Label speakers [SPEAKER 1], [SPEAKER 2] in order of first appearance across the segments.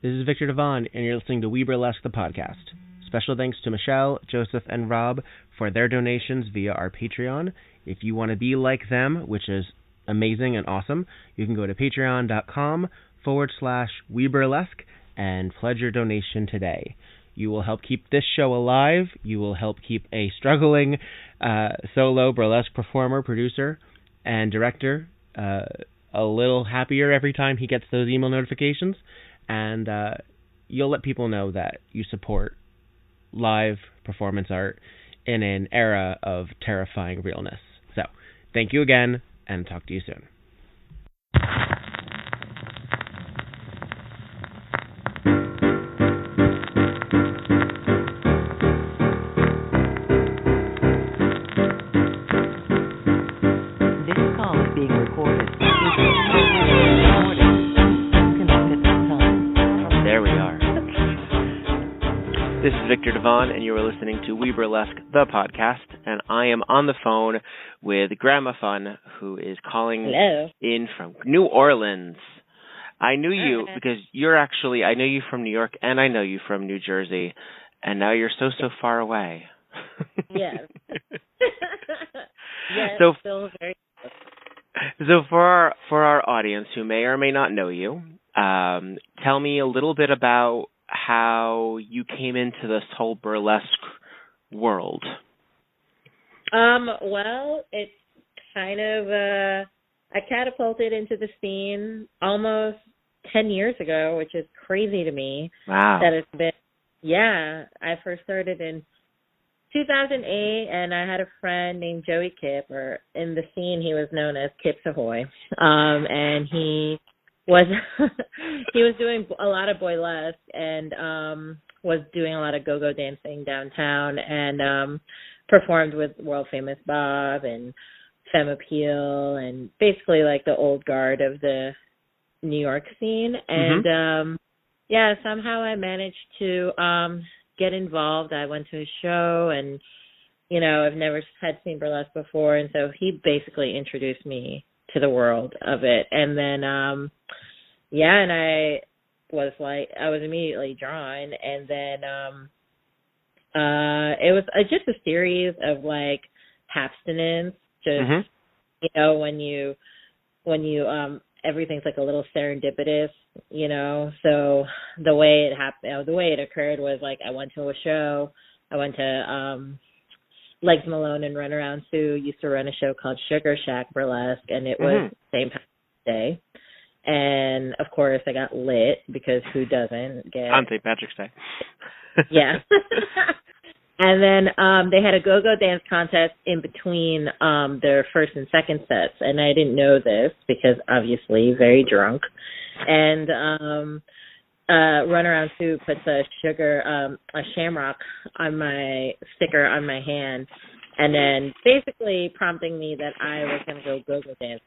[SPEAKER 1] This is Victor Devon, and you're listening to WEBurlesque, the podcast. Special thanks to Michelle, Joseph, and Rob for their donations via our Patreon. If you want to be like them, which is amazing and awesome, you can go to patreon.com/WeBurlesque and pledge your donation today. You will help keep this show alive. You will help keep a struggling solo burlesque performer, producer, and director a little happier every time he gets those email notifications. And you'll let people know that you support live performance art in an era of terrifying realness. So, thank you again, and talk to you soon. This is Victor Devon, and you are listening to WeBurlesque, the podcast, and I am on the phone with Grandma Fun, who is calling in from New Orleans. I knew you because I know you from New York, and I know you from New Jersey, and now you're so far away.
[SPEAKER 2] Yes. Yes,
[SPEAKER 1] so,
[SPEAKER 2] still very close.
[SPEAKER 1] So for our audience who may or may not know you, tell me a little bit about how you came into this whole burlesque world.
[SPEAKER 2] Well, it's kind of, I catapulted into the scene almost 10 years ago, which is crazy to me.
[SPEAKER 1] Wow.
[SPEAKER 2] That it's been, I first started in 2008, and I had a friend named Joey Kipp, or in the scene he was known as Kips Ahoy, and he was doing a lot of boylesque and was doing a lot of go-go dancing downtown, and performed with world famous Bob and Femme Appeal and basically like the old guard of the New York scene. And somehow I managed to get involved. I went to a show, and I've never had seen burlesque before, and so he basically introduced me to the world of it. And then and I was immediately drawn, and then it was just a series of like abstinence, just when you everything's like a little serendipitous, so the way it happened, the way it occurred was like I went to a show. I went to Legs Malone and Runaround Sue used to run a show called Sugar Shack Burlesque, and it was St. Patrick's Day. And, of course, I got lit, because who doesn't get...
[SPEAKER 1] On St. Patrick's Day.
[SPEAKER 2] Yeah. And then they had a go-go dance contest in between their first and second sets, and I didn't know this because, obviously, very drunk. And Runaround Sue puts a shamrock on my sticker on my hand, and then basically prompting me that I was going to go-go dance,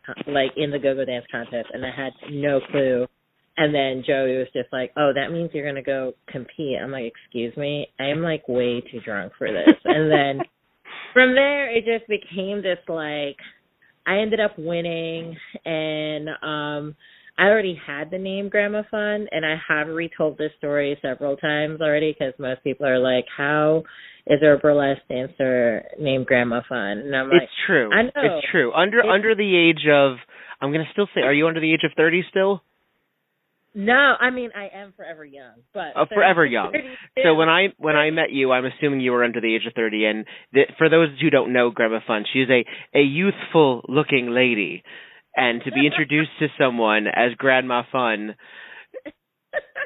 [SPEAKER 2] in the go-go dance contest, and I had no clue. And then Joey was just like, oh, that means you're going to go compete. I'm like, excuse me? I am, way too drunk for this. And then from there, it just became this, I ended up winning, and I already had the name Grandma Fun, and I have retold this story several times already, because most people are like, how is there a burlesque dancer named Grandma Fun? And I'm like,
[SPEAKER 1] it's true.
[SPEAKER 2] I know.
[SPEAKER 1] It's true. Under the age of, I'm going to still say, are you under the age of 30 still?
[SPEAKER 2] No, I mean, I am forever young, but
[SPEAKER 1] forever young. 32. So when I met you, I'm assuming you were under the age of 30. And for those who don't know Grandma Fun, she's a youthful looking lady, and to be introduced to someone as Grandma Fun,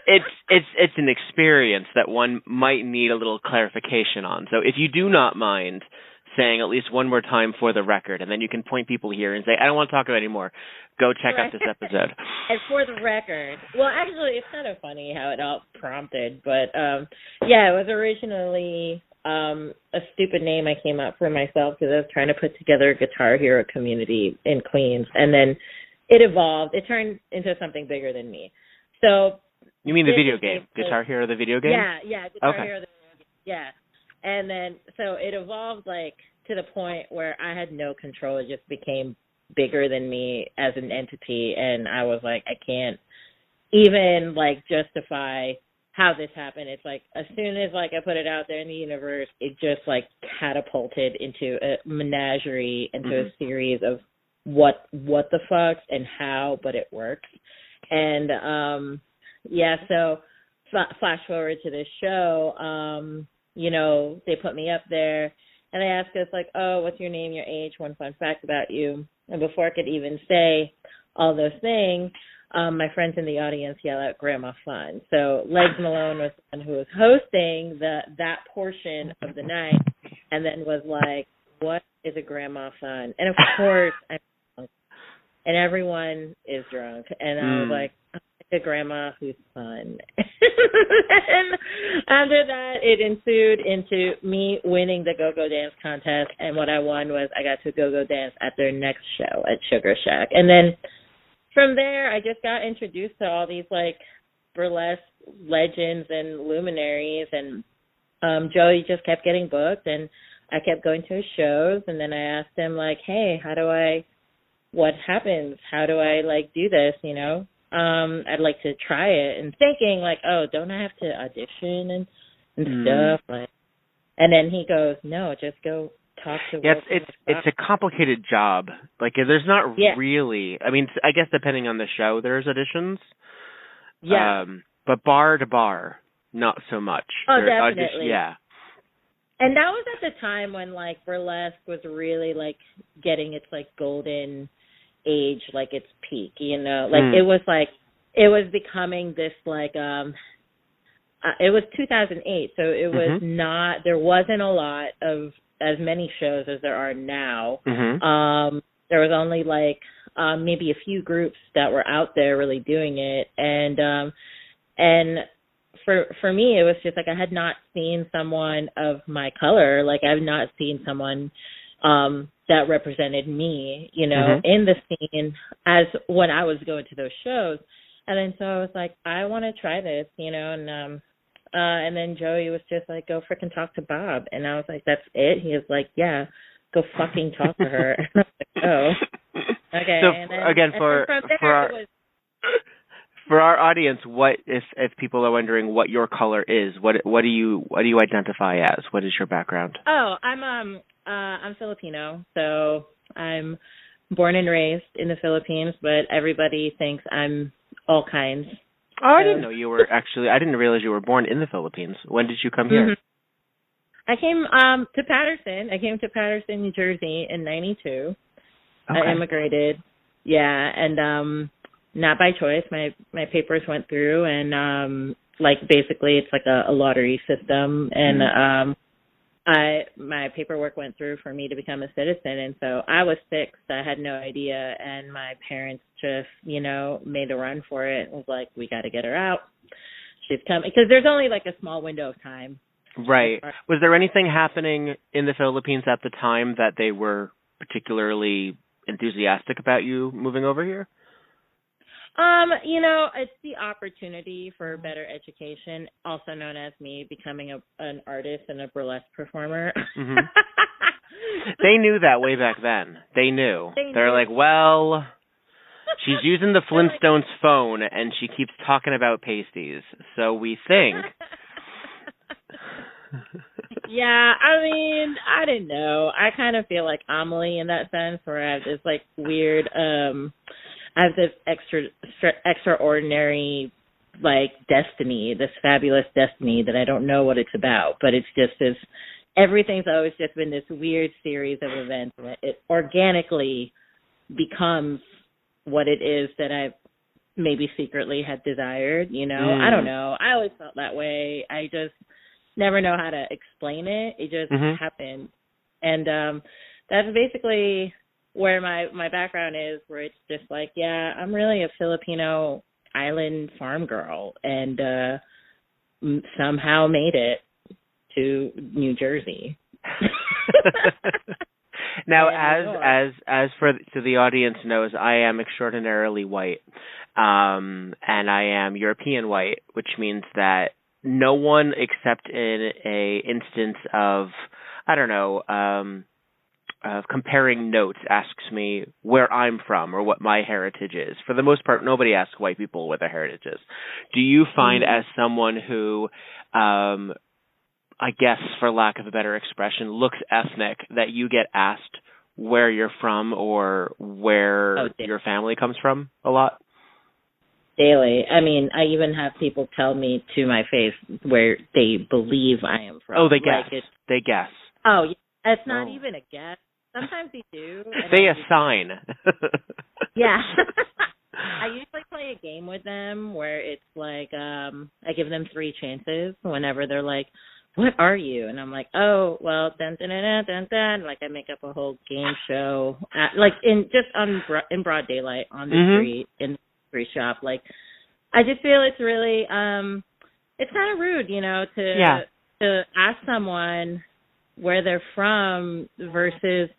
[SPEAKER 1] it's an experience that one might need a little clarification on. So if you do not mind saying at least one more time for the record, and then you can point people here and say, I don't want to talk about it anymore. Go check out this episode.
[SPEAKER 2] And for the record, well, actually, it's kind of funny how it all prompted, but it was originally a stupid name I came up for myself because I was trying to put together a Guitar Hero community in Queens, and then it evolved. It turned into something bigger than me. So
[SPEAKER 1] you mean the video game, Guitar Hero, the video game?
[SPEAKER 2] Yeah, Guitar Hero, the video game. Yeah. And then, so it evolved, to the point where I had no control. It just became bigger than me as an entity, and I was like, I can't even like justify how this happened. It's like as soon as like I put it out there in the universe, it just like catapulted into a menagerie, into a series of what the fucks and how, but it works. And so flash forward to this show, you know, they put me up there and they asked us like, oh, what's your name, your age, one fun fact about you. And before I could even say all those things, my friends in the audience yell out Grandma Fun. So Legs Malone was the one who was hosting that portion of the night and then was like, what is a Grandma Fun? And of course, I'm drunk. And everyone is drunk. And I was like, I'm like a grandma who's fun. And after that, it ensued into me winning the go-go dance contest. And what I won was I got to go-go dance at their next show at Sugar Shack. And then from there, I just got introduced to all these, like, burlesque legends and luminaries, and Joey just kept getting booked, and I kept going to his shows, and then I asked him, like, hey, what happens? How do I, like, do this, you know? I'd like to try it, and thinking, like, oh, don't I have to audition and stuff? Like, and then he goes, no, just go talk to
[SPEAKER 3] it's a complicated job. Like, there's not really, I mean, I guess depending on the show, there's auditions.
[SPEAKER 2] Yeah.
[SPEAKER 3] But bar to bar, not so much.
[SPEAKER 2] Oh, definitely.
[SPEAKER 3] Yeah.
[SPEAKER 2] And that was at the time when, like, burlesque was really, like, getting its, like, golden age, like, its peak, you know? Like, it was becoming this, like, it was 2008, so it was not, there wasn't a lot of as many shows as there are now. There was only like maybe a few groups that were out there really doing it, and for me it was just like I had not seen someone of my color, like I've not seen someone that represented me, you know, in the scene as when I was going to those shows. And then so I was like, I want to try this, you know, and then Joey was just like, go frickin' talk to Bob. And I was like, that's it? He was like, yeah, go fucking talk to her. And I was like, oh, okay.
[SPEAKER 3] So
[SPEAKER 2] and then,
[SPEAKER 3] again, for our audience, what if people are wondering what your color is? What do you identify as? What is your background?
[SPEAKER 2] Oh, I'm Filipino, so I'm born and raised in the Philippines, but everybody thinks I'm all kinds.
[SPEAKER 3] Oh, I didn't know you were I didn't realize you were born in the Philippines. When did you come here?
[SPEAKER 2] I came to Paterson. I came to Paterson, New Jersey in 92.
[SPEAKER 3] Okay.
[SPEAKER 2] I immigrated. Yeah, and not by choice. My papers went through, and like basically it's like a lottery system, and my paperwork went through for me to become a citizen, and so I was 6. I had no idea, and my parents just, you know, made a run for it. It was like, we got to get her out. She's coming, because there's only like a small window of time.
[SPEAKER 3] Right. Was there anything happening in the Philippines at the time that they were particularly enthusiastic about you moving over here?
[SPEAKER 2] You know, it's the opportunity for better education, also known as me becoming an artist and a burlesque performer.
[SPEAKER 3] They knew that way back then. They knew. They're like, well, she's using the Flintstones phone and she keeps talking about pasties, so we think.
[SPEAKER 2] Yeah, I mean, I didn't know. I kind of feel like Amelie in that sense, where I have this like weird, I have this extraordinary, like, destiny, this fabulous destiny that I don't know what it's about, but it's just this, everything's always just been this weird series of events, and it organically becomes what it is that I maybe secretly had desired, you know? I don't know. I always felt that way. I just never know how to explain it. It just happened. And that's basically where my background is, where it's just like, yeah, I'm really a Filipino island farm girl, and somehow made it to New Jersey.
[SPEAKER 3] Now, as for the audience knows, I am extraordinarily white, and I am European white, which means that no one except in a instance of, I don't know, comparing notes asks me where I'm from or what my heritage is. For the most part, nobody asks white people what their heritage is. Do you find as someone who, I guess for lack of a better expression, looks ethnic, that you get asked where you're from or where your family comes from a lot?
[SPEAKER 2] Daily. I mean, I even have people tell me to my face where they believe I am from.
[SPEAKER 3] Oh, they guess. They guess.
[SPEAKER 2] Oh, yeah. It's not even a guess. Sometimes they do.
[SPEAKER 3] They assign.
[SPEAKER 2] Yeah. I usually play a game with them where it's like I give them 3 chances whenever they're like, what are you? And I'm like, oh, well, dun, dun, dun, dun, dun, dun. Like, I make up a whole game show, in broad daylight on the street, in the grocery shop. Like, I just feel it's really, it's kind of rude, to ask someone where they're from versus,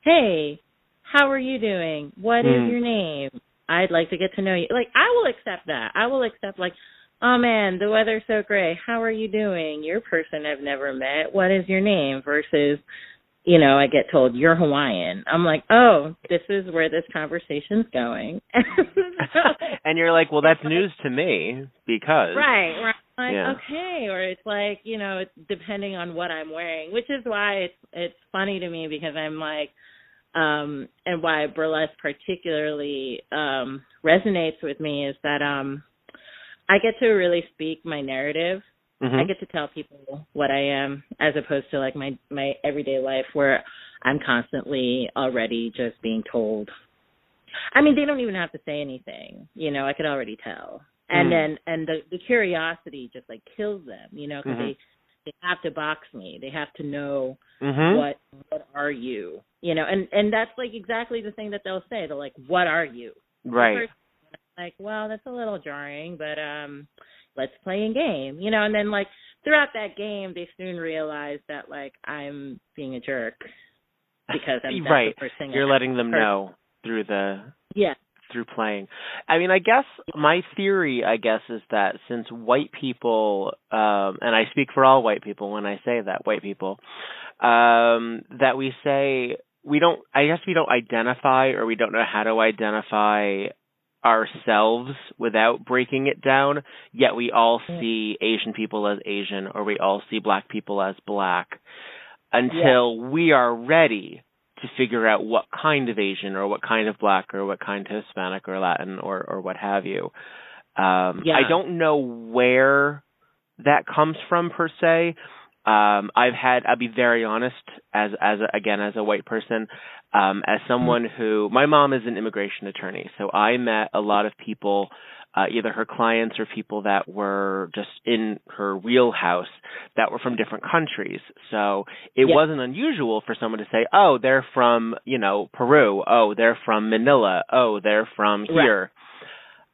[SPEAKER 2] hey, how are you doing? What is your name? I'd like to get to know you. Like, I will accept that. I will accept, like, oh, man, the weather's so great. How are you doing? You're a person I've never met. What is your name? Versus, I get told, you're Hawaiian. I'm like, oh, this is where this conversation's going.
[SPEAKER 3] And you're like, well, that's news to me because.
[SPEAKER 2] Right. Like, okay. Or it's like, it's depending on what I'm wearing, which is why it's funny to me because I'm like, and why burlesque particularly resonates with me is that I get to really speak my narrative. I get to tell people what I am as opposed to like my everyday life where I'm constantly already just being told. I mean, they don't even have to say anything, I could already tell. And then the curiosity just like kills them, because they have to box me. They have to know what are you, and that's like exactly the thing that they'll say. They're like, what are you?
[SPEAKER 3] Right.
[SPEAKER 2] Like, well, that's a little jarring, but let's play a game, and then like throughout that game, they soon realize that like I'm being a jerk because I'm
[SPEAKER 3] right.
[SPEAKER 2] The first thing
[SPEAKER 3] You're letting them know through through playing. I mean, I guess my theory, is that since white people, and I speak for all white people when I say that, white people, that we say we don't identify or we don't know how to identify ourselves without breaking it down, yet we all see Asian people as Asian or we all see black people as black until we are ready to figure out what kind of Asian or what kind of black or what kind of Hispanic or Latin or what have you. I don't know where that comes from per se. I'll be very honest as a white person, as someone who, my mom is an immigration attorney, so I met a lot of people, either her clients or people that were just in her wheelhouse that were from different countries. So it wasn't unusual for someone to say, oh, they're from, Peru. Oh, they're from Manila. Oh, they're from here.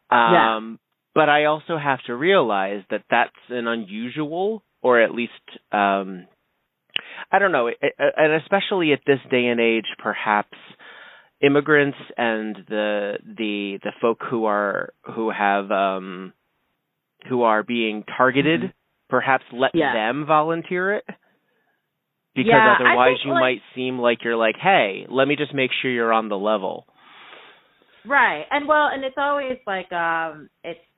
[SPEAKER 3] But I also have to realize that that's an unusual, or at least, I don't know, and especially at this day and age, perhaps immigrants and the folk who are being targeted, perhaps let them volunteer it, because otherwise you might seem like you're like, hey, let me just make sure you're on the level.
[SPEAKER 2] Right. And it's always like,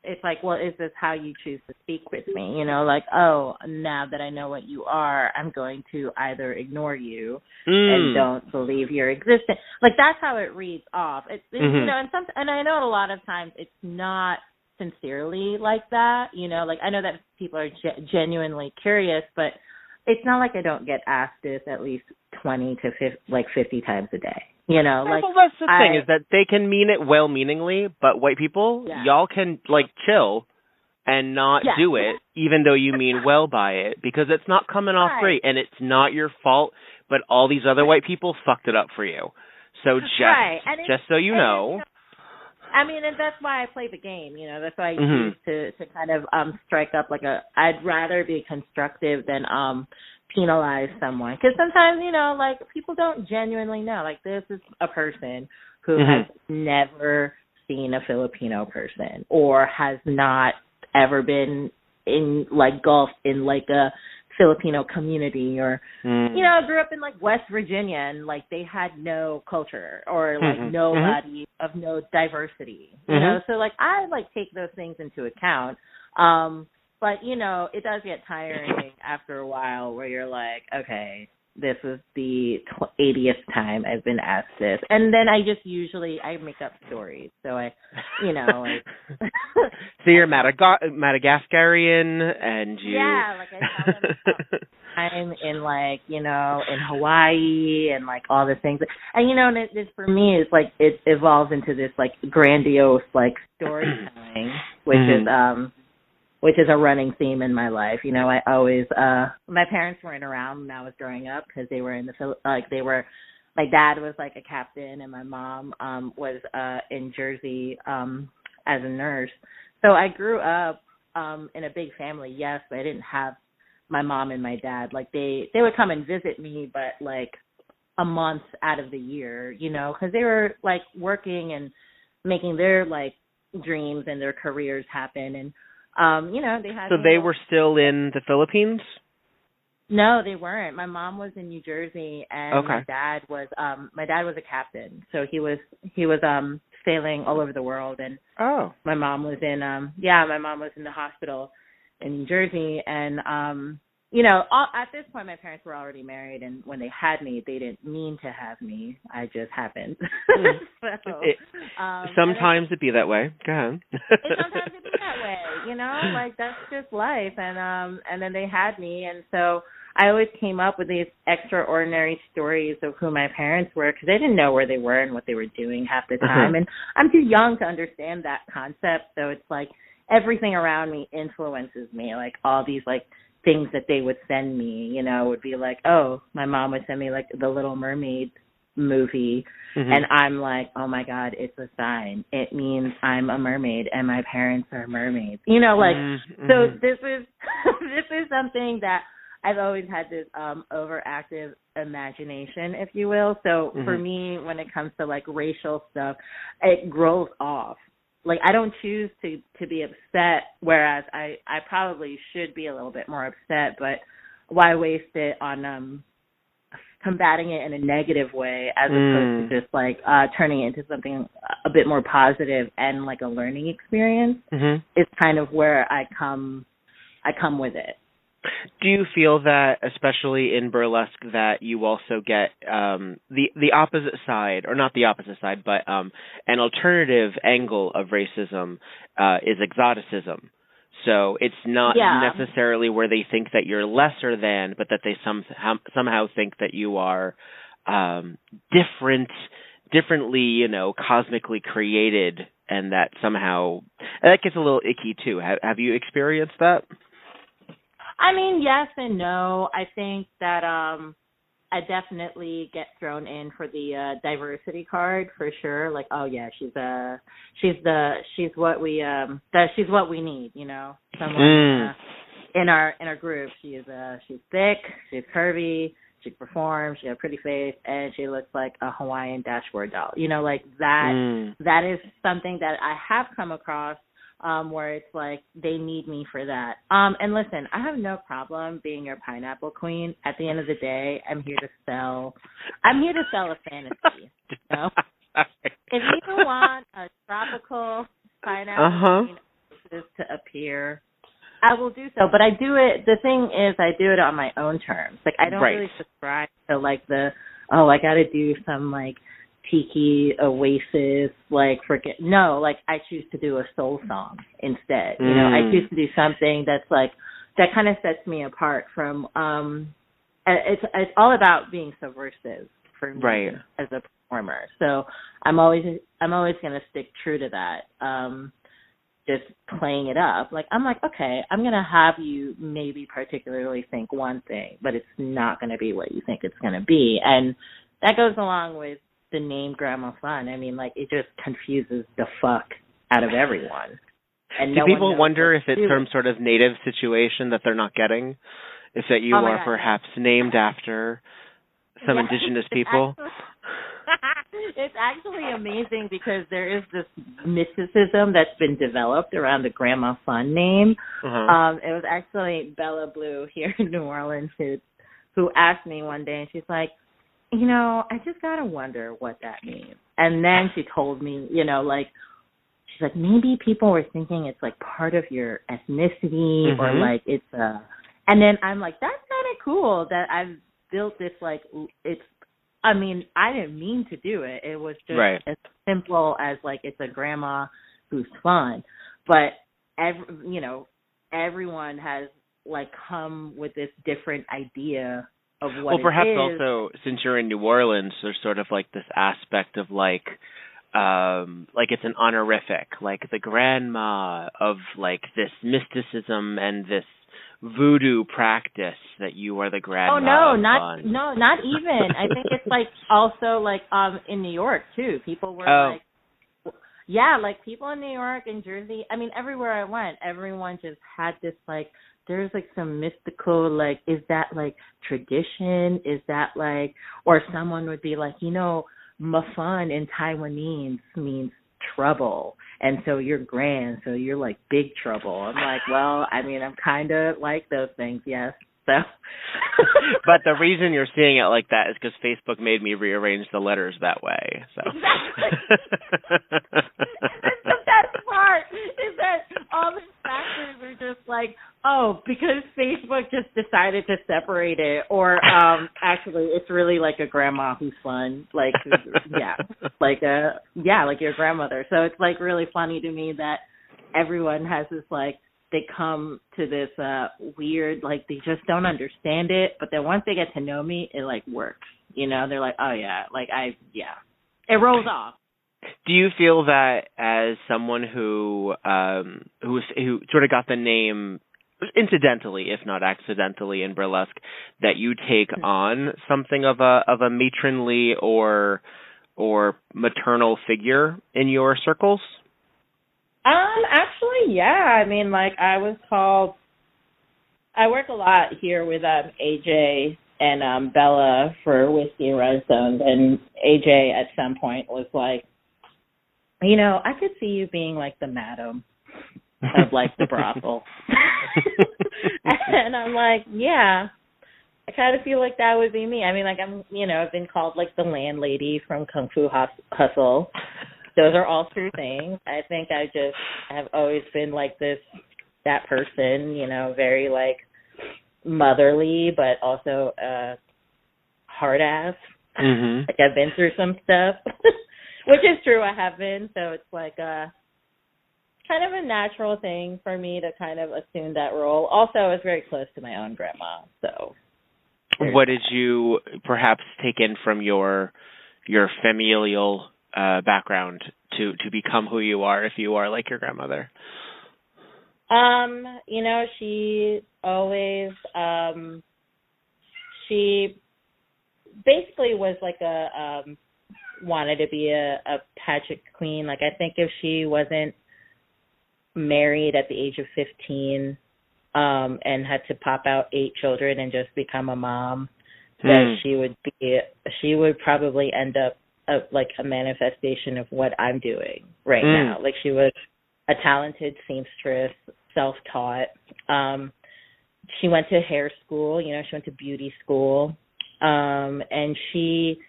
[SPEAKER 2] it's like, well, is this how you choose to speak with me? Like, oh, now that I know what you are, I'm going to either ignore you and don't believe your existence. Like, that's how it reads off. It's and I know a lot of times it's not sincerely like that, like I know that people are genuinely curious, but it's not like I don't get asked this at least 20 to 50 times a day. Well,
[SPEAKER 3] that's the thing is that they can mean it well-meaningly, but white people, y'all can like chill and not do it, even though you mean well by it, because it's not coming off great, and it's not your fault. But all these other white people fucked it up for you. So just so you know.
[SPEAKER 2] I mean, and that's why I play the game. That's why I choose to kind of strike up like I'd rather be constructive than penalize someone, because sometimes like people don't genuinely know. Like, this is a person who has never seen a Filipino person or has not ever been in like golfed in like a Filipino community, or I grew up in like West Virginia, and like they had no culture, or like nobody of no diversity, so like I like take those things into account, but it does get tiring after a while where you're like, okay, this is the 80th time I've been asked this, and then I make up stories. So I, like.
[SPEAKER 3] So you're Madagascarian, and you.
[SPEAKER 2] Yeah, like I tell them I'm in like in Hawaii and like all the things, and this for me is like it evolves into this like grandiose like storytelling, which is a running theme in my life. I always, my parents weren't around when I was growing up because they were my dad was like a captain and my mom was in Jersey as a nurse. So I grew up in a big family, yes, but I didn't have my mom and my dad. Like they would come and visit me, but like a month out of the year, because they were like working and making their like dreams and their careers happen. And they had.
[SPEAKER 3] So they were still in the Philippines?
[SPEAKER 2] No, they weren't. My mom was in New Jersey, and my dad was a captain. So he was sailing all over the world, and my mom was in the hospital in New Jersey, and at this point my parents were already married, and when they had me, they didn't mean to have me. I just happened.
[SPEAKER 3] Sometimes it be that way. Go ahead.
[SPEAKER 2] Sometimes it be that way, like that's just life, and then they had me, and so I always came up with these extraordinary stories of who my parents were because they didn't know where they were and what they were doing half the time, and I'm too young to understand that concept, so it's like everything around me influences me, like all these like things that they would send me, would be like, oh, my mom would send me like the Little Mermaid movie, and I'm like, oh my God, it's a sign. It means I'm a mermaid and my parents are mermaids. So this is something that I've always had this overactive imagination, if you will. So for me, when it comes to like racial stuff, it grows off. Like I don't choose to be upset, whereas I probably should be a little bit more upset, but why waste it on combating it in a negative way as opposed to just like turning it into something a bit more positive and like a learning experience is kind of where I come with it.
[SPEAKER 3] Do you feel that, especially in burlesque, that you also get the opposite side, or not the opposite side, but an alternative angle of racism is exoticism? So it's not necessarily where they think that you're lesser than, but that they somehow think that you are differently, cosmically created, and that somehow that gets a little icky too. Have you experienced that?
[SPEAKER 2] I mean, yes and no. I think that I definitely get thrown in for the diversity card for sure. Like, oh yeah, she's what we need, Someone in our group. She's thick, she's curvy, she can perform, she has a pretty face, and she looks like a Hawaiian dashboard doll. Like that. That is something that I have come across. Where it's like they need me for that. And listen, I have no problem being your pineapple queen. At the end of the day, I'm here to sell a fantasy. If you want a tropical pineapple queen to appear, I will do so. But I do it. The thing is, I do it on my own terms. Like I don't really subscribe to like I got to do some like tiki oasis like no, like I choose to do a soul song instead. I choose to do something that's like that kind of sets me apart from it's all about being subversive for me as a performer. So I'm always going to stick true to that. Just playing it up. Like I'm like, okay, I'm going to have you maybe particularly think one thing, but it's not going to be what you think it's going to be. And that goes along with the name Grandma Fun. I mean, like, it just confuses the fuck out of everyone. And
[SPEAKER 3] do people wonder if it's some sort of native situation that they're not getting? If that you are perhaps named after some indigenous people?
[SPEAKER 2] It's actually amazing because there is this mysticism that's been developed around the Grandma Fun name.
[SPEAKER 3] Uh-huh.
[SPEAKER 2] It was actually Bella Blue here in New Orleans who asked me one day, and she's like, I just gotta wonder what that means. And then she told me, she's like, maybe people were thinking it's like part of your ethnicity or like it's and then I'm like, that's kind of cool that I've built this I didn't mean to do it. It was just as simple as like it's a grandma who's fun. But everyone has like come with this different idea of what
[SPEAKER 3] perhaps
[SPEAKER 2] it is.
[SPEAKER 3] Also, since you're in New Orleans, there's sort of like this aspect of like it's an honorific, like the grandma of like this mysticism and this voodoo practice that you are the grandma.
[SPEAKER 2] Oh not even. I think it's like also like in New York too. People were like people in New York and Jersey. I mean, everywhere I went, everyone just had this like, there's like some mystical, like, is that like tradition? Is that like, or someone would be like, Mafan in Taiwanese means trouble. And so you're grand, so you're like big trouble. I'm like, well, I mean, I'm kind of like those things, yes. So,
[SPEAKER 3] but the reason you're seeing it like that is because Facebook made me rearrange the letters that way. So
[SPEAKER 2] exactly. That's the best part is that all the factors are just like, because Facebook just decided to separate it, or actually, it's really like a grandma who's fun, like like your grandmother. So it's like really funny to me that everyone has this like, they come to this weird, like they just don't understand it, but then once they get to know me, it like works. They're like, oh yeah, like it rolls off.
[SPEAKER 3] Do you feel that as someone who sort of got the name incidentally, if not accidentally, in burlesque, that you take on something of a matronly or maternal figure in your circles?
[SPEAKER 2] Actually, yeah. I mean, like I work a lot here with AJ and Bella for Whiskey and Redstone, and AJ at some point was like, I could see you being like the madam of like the brothel. And I'm like, yeah, I kind of feel like that would be me. I mean, like I've been called like the landlady from Kung Fu Hustle. Those are all true things. I think I just have always been like that person, very like motherly, but also hard ass.
[SPEAKER 3] Mm-hmm.
[SPEAKER 2] Like I've been through some stuff, which is true. I have been. So it's like kind of a natural thing for me to kind of assume that role. Also, I was very close to my own grandma. So
[SPEAKER 3] what did you perhaps take in from your familial background to become who you are, if you are like your grandmother?
[SPEAKER 2] She always she basically was like wanted to be a pageant queen. Like I think if she wasn't married at the age of 15 and had to pop out 8 children and just become a mom, that she would probably end up like a manifestation of what I'm doing right now. Like she was a talented seamstress, self-taught. She went to hair school, she went to beauty school. And she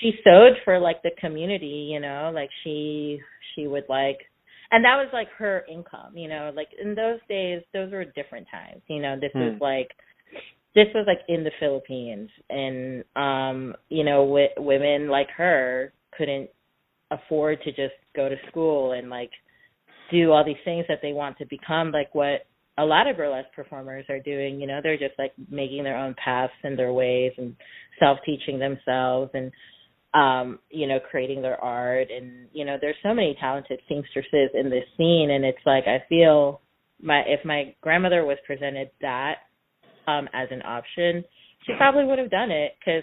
[SPEAKER 2] sewed for like the community, like she would like, and that was like her income, like in those days, those were different times, this was like in the Philippines, and women like her couldn't afford to just go to school and like do all these things that they want to become, like what a lot of burlesque performers are doing. They're just like making their own paths and their ways and self-teaching themselves and creating their art, and there's so many talented seamstresses in this scene, and it's like I feel if my grandmother was presented that as an option, she probably would have done it, because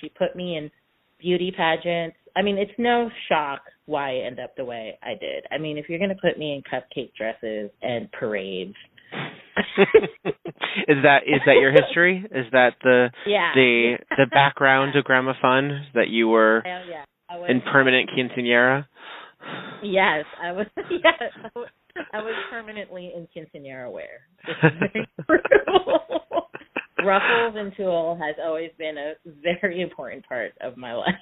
[SPEAKER 2] she put me in beauty pageants. I mean, it's no shock why I end up the way I did. I mean, if you're going to put me in cupcake dresses and parades,
[SPEAKER 3] Is that your history? Is that the
[SPEAKER 2] Yeah.
[SPEAKER 3] the background to Grandma Fun, that you were
[SPEAKER 2] Yeah. I was,
[SPEAKER 3] in permanent quinceañera?
[SPEAKER 2] Yes, I was. Yes, I was permanently in quinceañera wear. This is very true. Ruffles and tulle has always been a very important part of my life,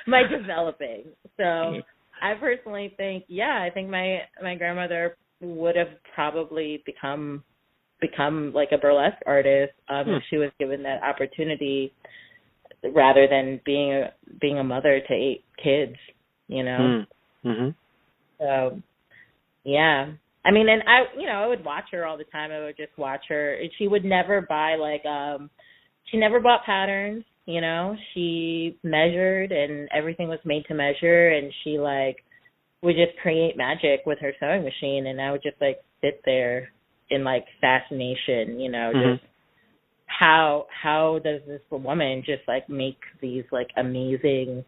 [SPEAKER 2] my developing. So I personally think, I think my grandmother would have probably become like a burlesque artist if she was given that opportunity, rather than being a mother to 8 kids, you know.
[SPEAKER 3] Mm-hmm.
[SPEAKER 2] So yeah. I mean, and I would watch her all the time. I would just watch her. She would never buy she never bought patterns, you know. She measured, and everything was made to measure, and she would just create magic with her sewing machine, and I would just sit there in fascination, you know, just how does this woman just make these amazing.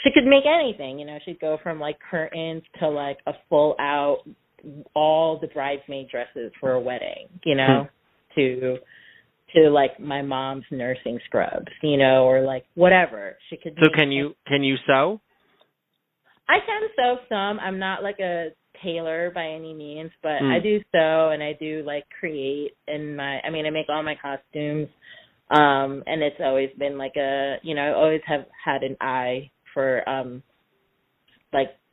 [SPEAKER 2] She could make anything, you know. She'd go from curtains to a full out, all the bridesmaid dresses for a wedding, you know, to my mom's nursing scrubs, you know, or whatever she could.
[SPEAKER 3] So can you sew?
[SPEAKER 2] I can sew some. I'm not a tailor by any means, but I do sew, and I do create I make all my costumes, and it's always been I always have had an eye for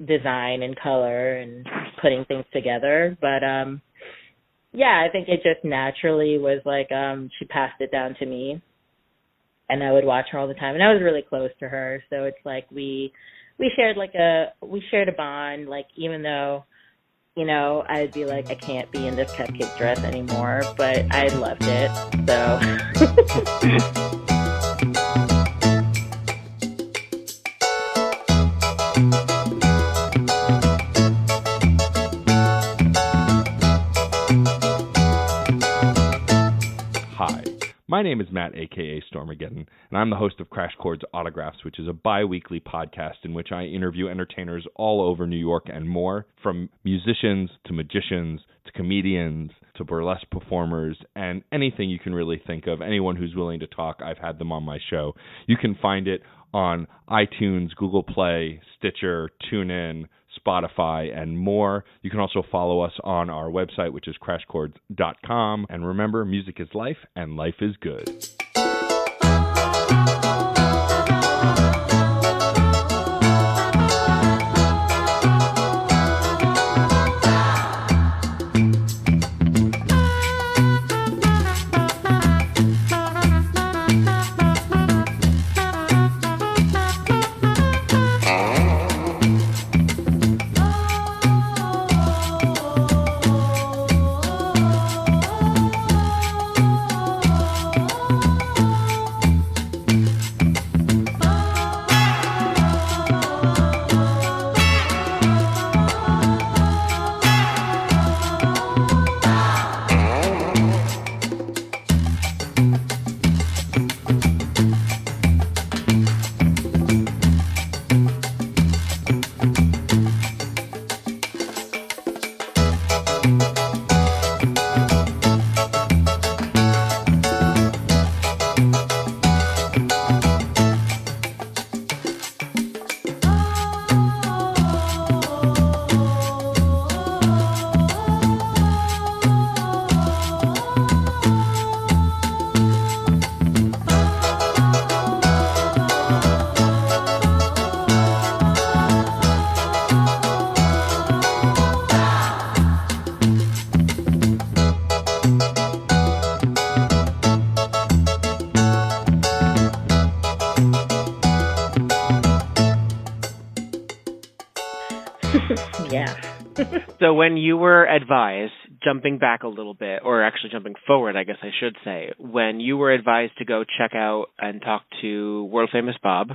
[SPEAKER 2] design and color and putting things together. But I think it just naturally was she passed it down to me, and I would watch her all the time, and I was really close to her, so it's we shared a bond, even though, you know, I'd be I can't be in this cupcake dress anymore, but I loved it, so.
[SPEAKER 4] My name is Matt, a.k.a. Stormageddon, and I'm the host of Crash Chords Autographs, which is a bi-weekly podcast in which I interview entertainers all over New York and more, from musicians to magicians to comedians to burlesque performers and anything you can really think of. Anyone who's willing to talk, I've had them on my show. You can find it on iTunes, Google Play, Stitcher, TuneIn, Spotify, and more. You can also follow us on our website, which is crashchords.com. And remember, music is life, and life is good.
[SPEAKER 2] Yeah.
[SPEAKER 3] So when you were advised, jumping back a little bit, or actually jumping forward, I guess I should say, when you were advised to go check out and talk to world famous Bob,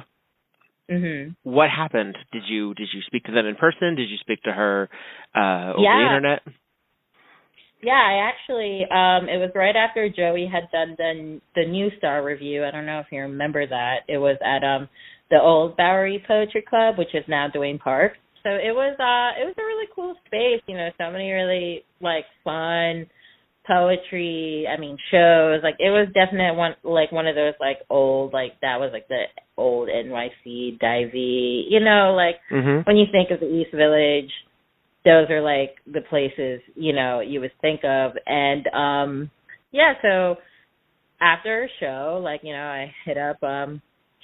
[SPEAKER 3] what happened? Did you speak to them in person? Did you speak to her over the internet?
[SPEAKER 2] Yeah, I actually, it was right after Joey had done the New Star review. I don't know if you remember that. It was at the old Bowery Poetry Club, which is now Duane Park. So it was a really cool space, you know, so many really fun poetry, shows. Like, it was definitely one of those, like, old, like, that was, like, the old NYC divey, when you think of the East Village, those are, like, the places, you would think of. And, so after a show, like, I hit up,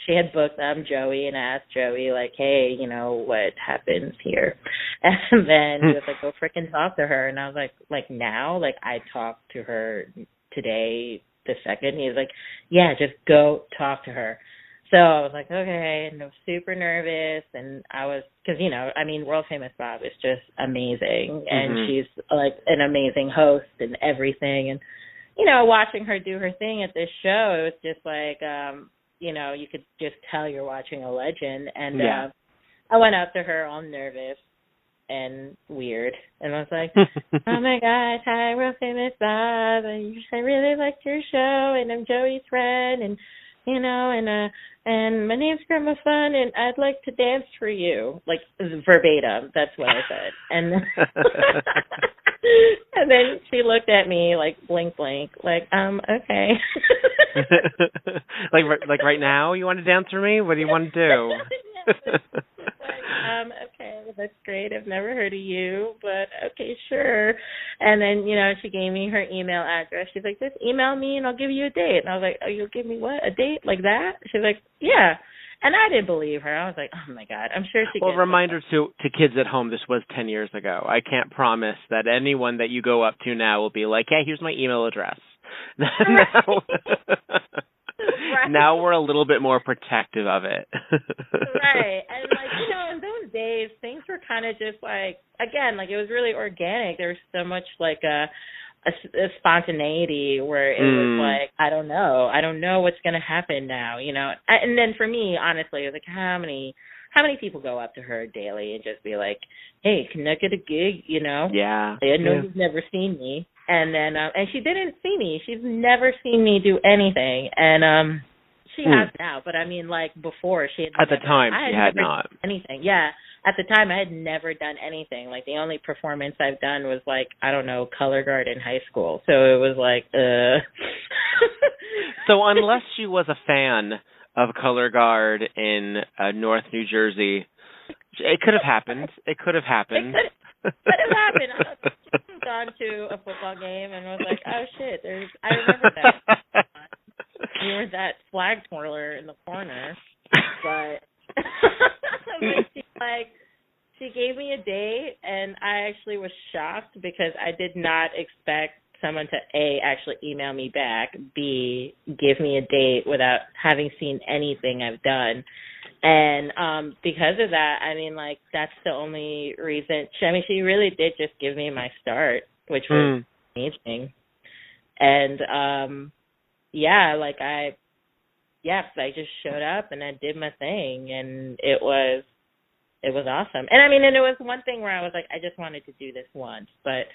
[SPEAKER 2] she had booked Joey, and I asked Joey, like, hey, what happens here? And then he was like, go freaking talk to her. And I was like now? Like, I talked to her today, the second. He was like, yeah, just go talk to her. So I was like, okay, and I was super nervous, and I was, because, World Famous Bob is just amazing, and she's, like, an amazing host and everything, and, watching her do her thing at this show, it was just like, you could just tell you're watching a legend, and I went up to her all nervous and weird, and I was like, oh my gosh, hi, World Famous Bob, I really liked your show, and I'm Joey's friend, and and my name's Grandma Fun, and I'd like to dance for you. Like, verbatim, that's what I said. And and then she looked at me like blink, like, okay.
[SPEAKER 3] like right now, you want to dance for me? What do you want to do?
[SPEAKER 2] Okay, that's great. I've never heard of you, but okay, sure. And then, she gave me her email address. She's like, just email me and I'll give you a date. And I was like, oh, you'll give me what? A date like that? She's like, yeah. And I didn't believe her. I was like, oh my God, I'm sure she
[SPEAKER 3] Well, reminder to kids at home, this was 10 years ago. I can't promise that anyone that you go up to now will be like, hey, here's my email address.
[SPEAKER 2] Right.
[SPEAKER 3] Now we're a little bit more protective of it.
[SPEAKER 2] Right. And, like, in those days, things were kind of just, like, again, like, it was really organic. There was so much, like, a spontaneity where it was like, I don't know what's going to happen now, And then for me, honestly, it was like, how many people go up to her daily and just be like, hey, can I get a gig,
[SPEAKER 3] Yeah.
[SPEAKER 2] I know you've never seen me. And then, and she didn't see me. She's never seen me do anything. And she has now, but before she had
[SPEAKER 3] At the time, she had not.
[SPEAKER 2] Anything. Yeah. At the time, I had never done anything. Like, the only performance I've done was, like, I don't know, Color Guard in high school. So it was like,
[SPEAKER 3] So unless she was a fan of Color Guard in North New Jersey, it could have happened. It could have happened.
[SPEAKER 2] It could have happened. I could have gone to a football game and was like, oh, shit, I remember that. You were that flag twirler in the corner. But she gave me a date, and I actually was shocked because I did not expect someone to, A, actually email me back, B, give me a date without having seen anything I've done. And because of that, that's the only reason. She really did just give me my start, which was amazing. And, I just showed up and I did my thing, and it was awesome. And and it was one thing where I was like, I just wanted to do this once, but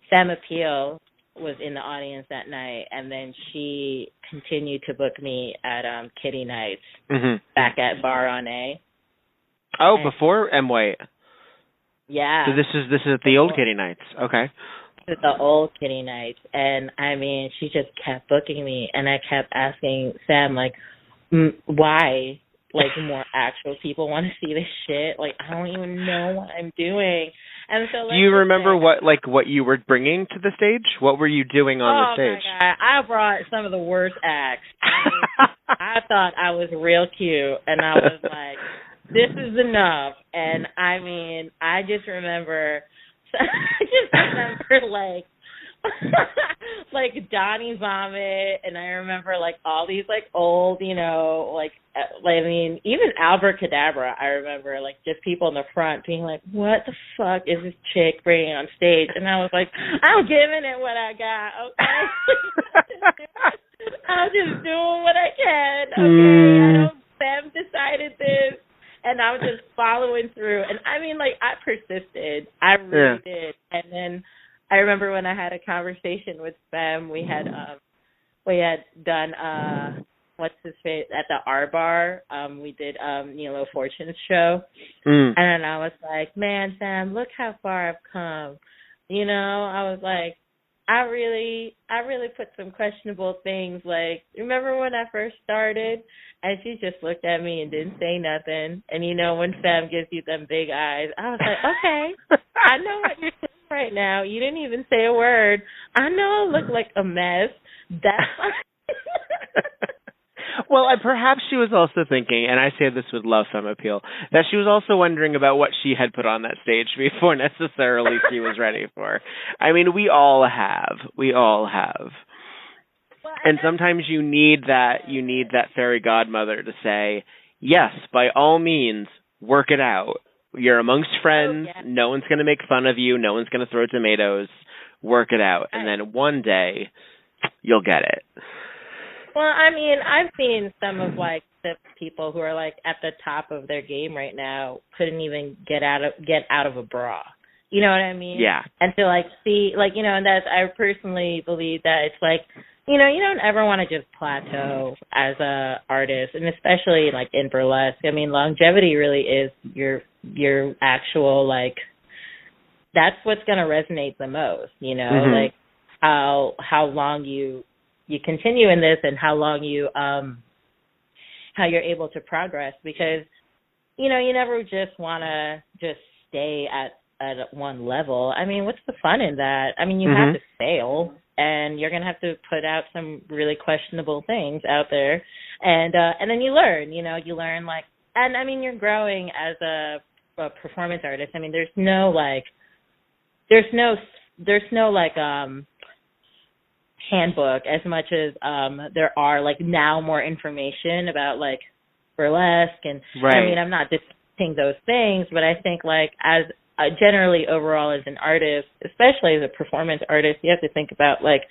[SPEAKER 2] Sam Appeal was in the audience that night, and then she continued to book me at Kitty Nights back at Bar on A.
[SPEAKER 3] Oh, before M-White.
[SPEAKER 2] Yeah.
[SPEAKER 3] So this is the old Kitty Nights. Okay.
[SPEAKER 2] This is the old Kitty Nights, and she just kept booking me, and I kept asking Sam, like, why? Like, more actual people want to see this shit? Like, I don't even know what I'm doing. And so,
[SPEAKER 3] do you remember what you were bringing to the stage? What were you doing on the stage?
[SPEAKER 2] Oh my God, I brought some of the worst acts. I thought I was real cute, and I was like, this is enough. And I just remember, like Donnie Vomit, and I remember like all these like old, even Albert Cadabra, I remember like just people in the front being like, what the fuck is this chick bringing on stage? And I was like, I'm giving it what I got, okay? I'm just doing what I can, okay? Sam decided this, and I was just following through, and I persisted, I really did. And then I remember when I had a conversation with Sam, we had done what's his face at the R Bar. We did Nilo Fortune's show, and then I was like, man, Sam, look how far I've come. I was like, I really put some questionable things. Like, remember when I first started, and she just looked at me and didn't say nothing. And you know, when Sam gives you them big eyes, I was like, okay, I know what you're saying right now. You didn't even say a word. I know I look like a mess. That's fine.
[SPEAKER 3] Well, perhaps she was also thinking, and I say this with love some appeal, that she was also wondering about what she had put on that stage before necessarily she was ready for. I mean, we all have. Well, and sometimes you need that fairy godmother to say, yes, by all means, work it out. You're amongst friends. Oh, yeah. No one's going to make fun of you. No one's going to throw tomatoes. Work it out. And then one day, you'll get it.
[SPEAKER 2] Well, I mean, I've seen some of, like, the people who are, like, at the top of their game right now couldn't even get out of a bra. You know what I mean?
[SPEAKER 3] Yeah.
[SPEAKER 2] And to, like, see, like, you know, and that's, I personally believe that it's, like, you know, you don't ever want to just plateau as a artist, and especially, like, in burlesque. I mean, longevity really is your actual, like, that's what's going to resonate the most, you know? Mm-hmm. Like, how long you continue in this and how long how you're able to progress, because, you know, you never just want to just stay at one level. I mean, what's the fun in that? I mean, you have to fail, and you're going to have to put out some really questionable things out there. And then you learn, like, and I mean, you're growing as a performance artist. I mean, there's no handbook as much as there are, like, now more information about, like, burlesque and
[SPEAKER 3] right.
[SPEAKER 2] I mean, I'm not disputing those things, but I think, like, as generally overall as an artist, especially as a performance artist, you have to think about, like,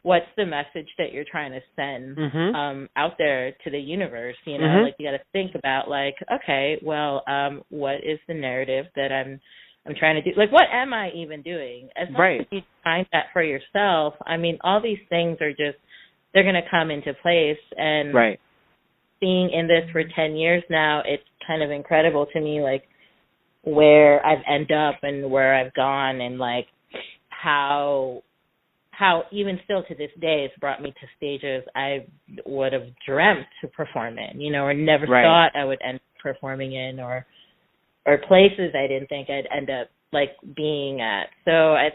[SPEAKER 2] what's the message that you're trying to send out there to the universe, you know? Like, you got to think about, like, okay, well, what is the narrative that I'm trying to do? Like, what am I even doing? As long as you find that for yourself, I mean, all these things are just, they're going to come into place. And being in this for 10 years now, it's kind of incredible to me, like, where I've ended up and where I've gone, and, like, how even still to this day it's brought me to stages I would have dreamt to perform in, you know, or never thought I would end up performing in, or places I didn't think I'd end up, like, being at. So I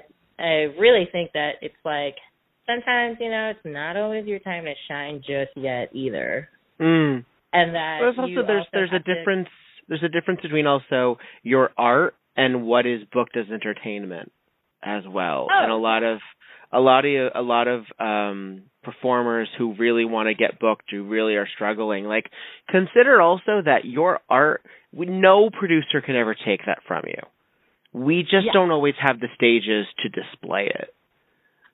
[SPEAKER 2] really think that it's, like, sometimes, you know, it's not always your time to shine just yet either. And that
[SPEAKER 3] there's a difference between also your art and what is booked as entertainment as well. Oh. And a lot of performers who really want to get booked, who really are struggling, like, consider also that your art, no producer can ever take that from you. We just don't always have the stages to display it.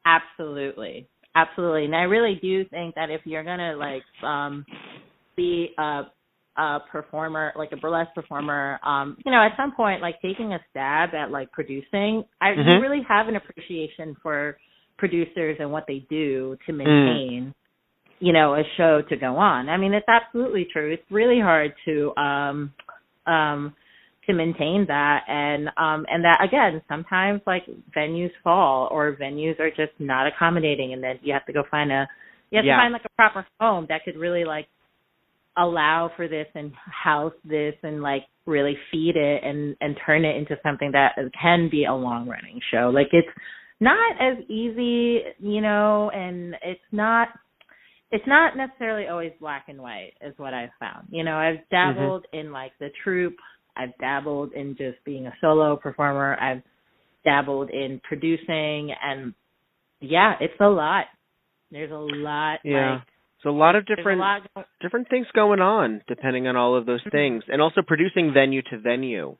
[SPEAKER 3] Absolutely.
[SPEAKER 2] And I really do think that if you're going to, like, be a performer, like a burlesque performer, you know, at some point, like, taking a stab at, like, producing, you really have an appreciation for producers and what they do to maintain, you know, a show to go on. I mean, it's absolutely true. It's really hard to maintain that, and that, again, sometimes, like, venues fall, or venues are just not accommodating, and then you have to go find like a proper home that could really, like, allow for this and house this and, like, really feed it and turn it into something that can be a long running show. Like, it's not as easy, you know, and it's not necessarily always black and white, is what I've found. You know, I've dabbled in, like, the troupe. I've dabbled in just being a solo performer. I've dabbled in producing, and it's a lot. There's a lot.
[SPEAKER 3] Yeah. Like, so a lot of different things going on depending on all of those things. And also producing venue to venue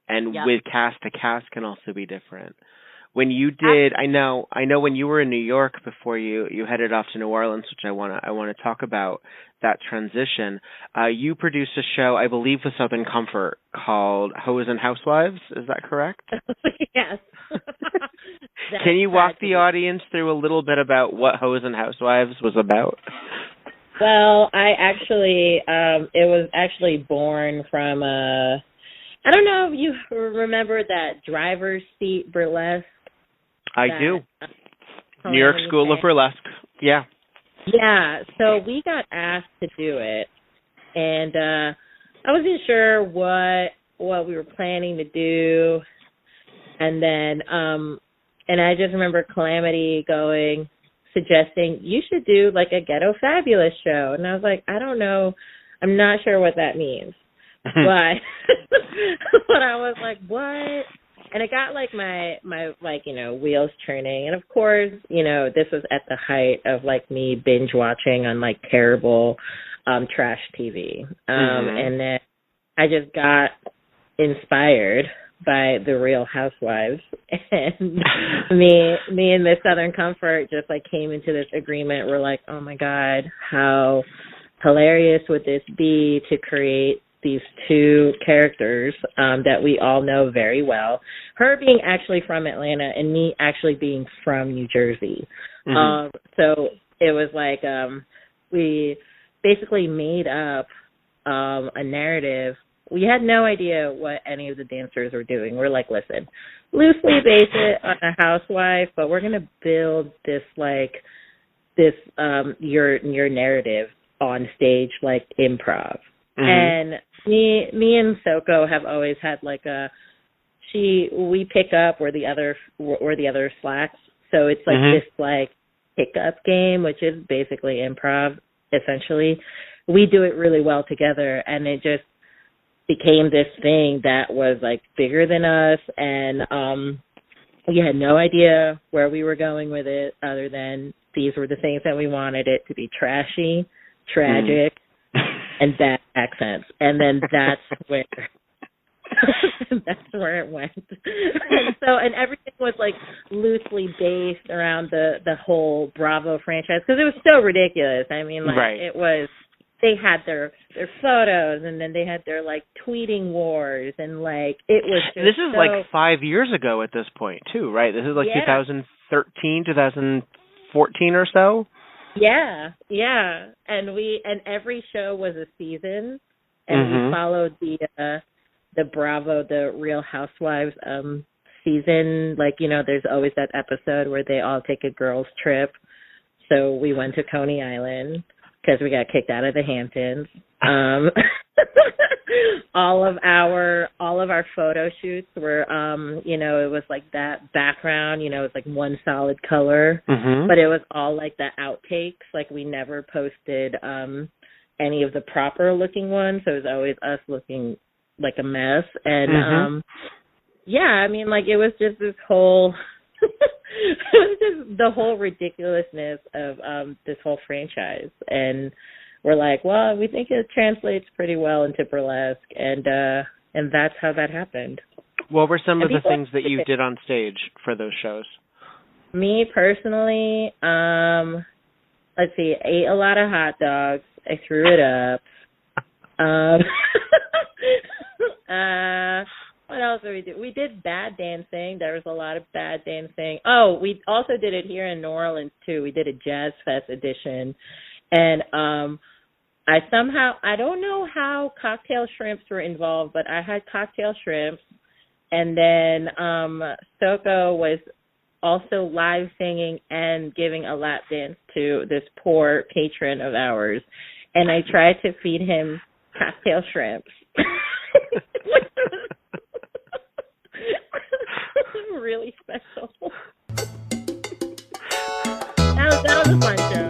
[SPEAKER 3] and with cast to cast can also be different. When you did, I know when you were in New York before you headed off to New Orleans, which I want to talk about that transition. You produced a show, I believe, with Southern Comfort called Hoes and Housewives. Is that correct?
[SPEAKER 2] Yes.
[SPEAKER 3] Can you walk the audience through a little bit about what Hoes and Housewives was about?
[SPEAKER 2] Well, I actually, it was actually born from I don't know if you remember that driver's seat burlesque.
[SPEAKER 3] I do. New York School of Burlesque. Yeah.
[SPEAKER 2] Yeah. So we got asked to do it, and I wasn't sure what we were planning to do, and then and I just remember Calamity suggesting you should do like a Ghetto Fabulous show, and I was like, I don't know, I'm not sure what that means, but but I was like, what? And it got like my like, you know, wheels turning. And of course, you know, this was at the height of like me binge watching on like terrible trash TV. And then I just got inspired by the Real Housewives, and me and Miss Southern Comfort just like came into this agreement. We're like, oh my God, how hilarious would this be to create these two characters that we all know very well, her being actually from Atlanta and me actually being from New Jersey. So it was like we basically made up a narrative. We had no idea what any of the dancers were doing. We're like, listen, loosely base it on a housewife, but we're going to build this your narrative on stage like improv. And me and SoCo have always had like we pick up where the other slacks. So it's like this like pick-up game, which is basically improv essentially. We do it really well together, and it just became this thing that was like bigger than us, and we had no idea where we were going with it other than these were the things that we wanted it to be: trashy, tragic, and bad accents. And then that's where it went. And everything was like loosely based around the whole Bravo franchise, because it was so ridiculous. I mean, like it was. They had their photos, and then they had their like tweeting wars, and like it was just
[SPEAKER 3] this is like 5 years ago at this point too, right? This is like 2013, 2014 or so.
[SPEAKER 2] Yeah. And every show was a season, and we followed the Bravo, the Real Housewives season. Like, you know, there's always that episode where they all take a girls' trip. So we went to Coney Island because we got kicked out of the Hamptons. All of our photo shoots were, you know, it was like that background, you know, it was like one solid color, but it was all like the outtakes. Like we never posted any of the proper looking ones, so it was always us looking like a mess. And I mean, like it was just this whole. It was just the whole ridiculousness of this whole franchise, and we're like, well, we think it translates pretty well into burlesque, and that's how that happened.
[SPEAKER 3] What were some of the things that you did on stage for those shows?
[SPEAKER 2] Me personally, let's see, ate a lot of hot dogs. I threw it up. What else did we do? We did bad dancing. There was a lot of bad dancing. Oh, we also did it here in New Orleans, too. We did a Jazz Fest edition. And I don't know how cocktail shrimps were involved, but I had cocktail shrimps. And then SoCo was also live singing and giving a lap dance to this poor patron of ours. And I tried to feed him cocktail shrimps. Really special. That was a fun show.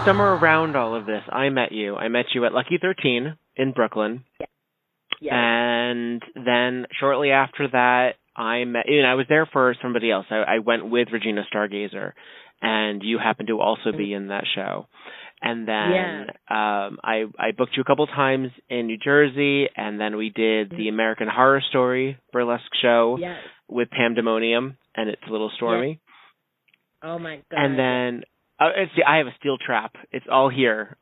[SPEAKER 3] somewhere around all of this, I met you. I met you at Lucky 13 in Brooklyn.
[SPEAKER 2] Yeah. Yeah.
[SPEAKER 3] And then shortly after that, I was there for somebody else. I went with Regina Stargazer, and you happened to also be in that show. And then I booked you a couple times in New Jersey, and then we did the American Horror Story burlesque show with Pandemonium and It's a Little Stormy.
[SPEAKER 2] Yes. Oh my God.
[SPEAKER 3] And then I have a steel trap. It's all here.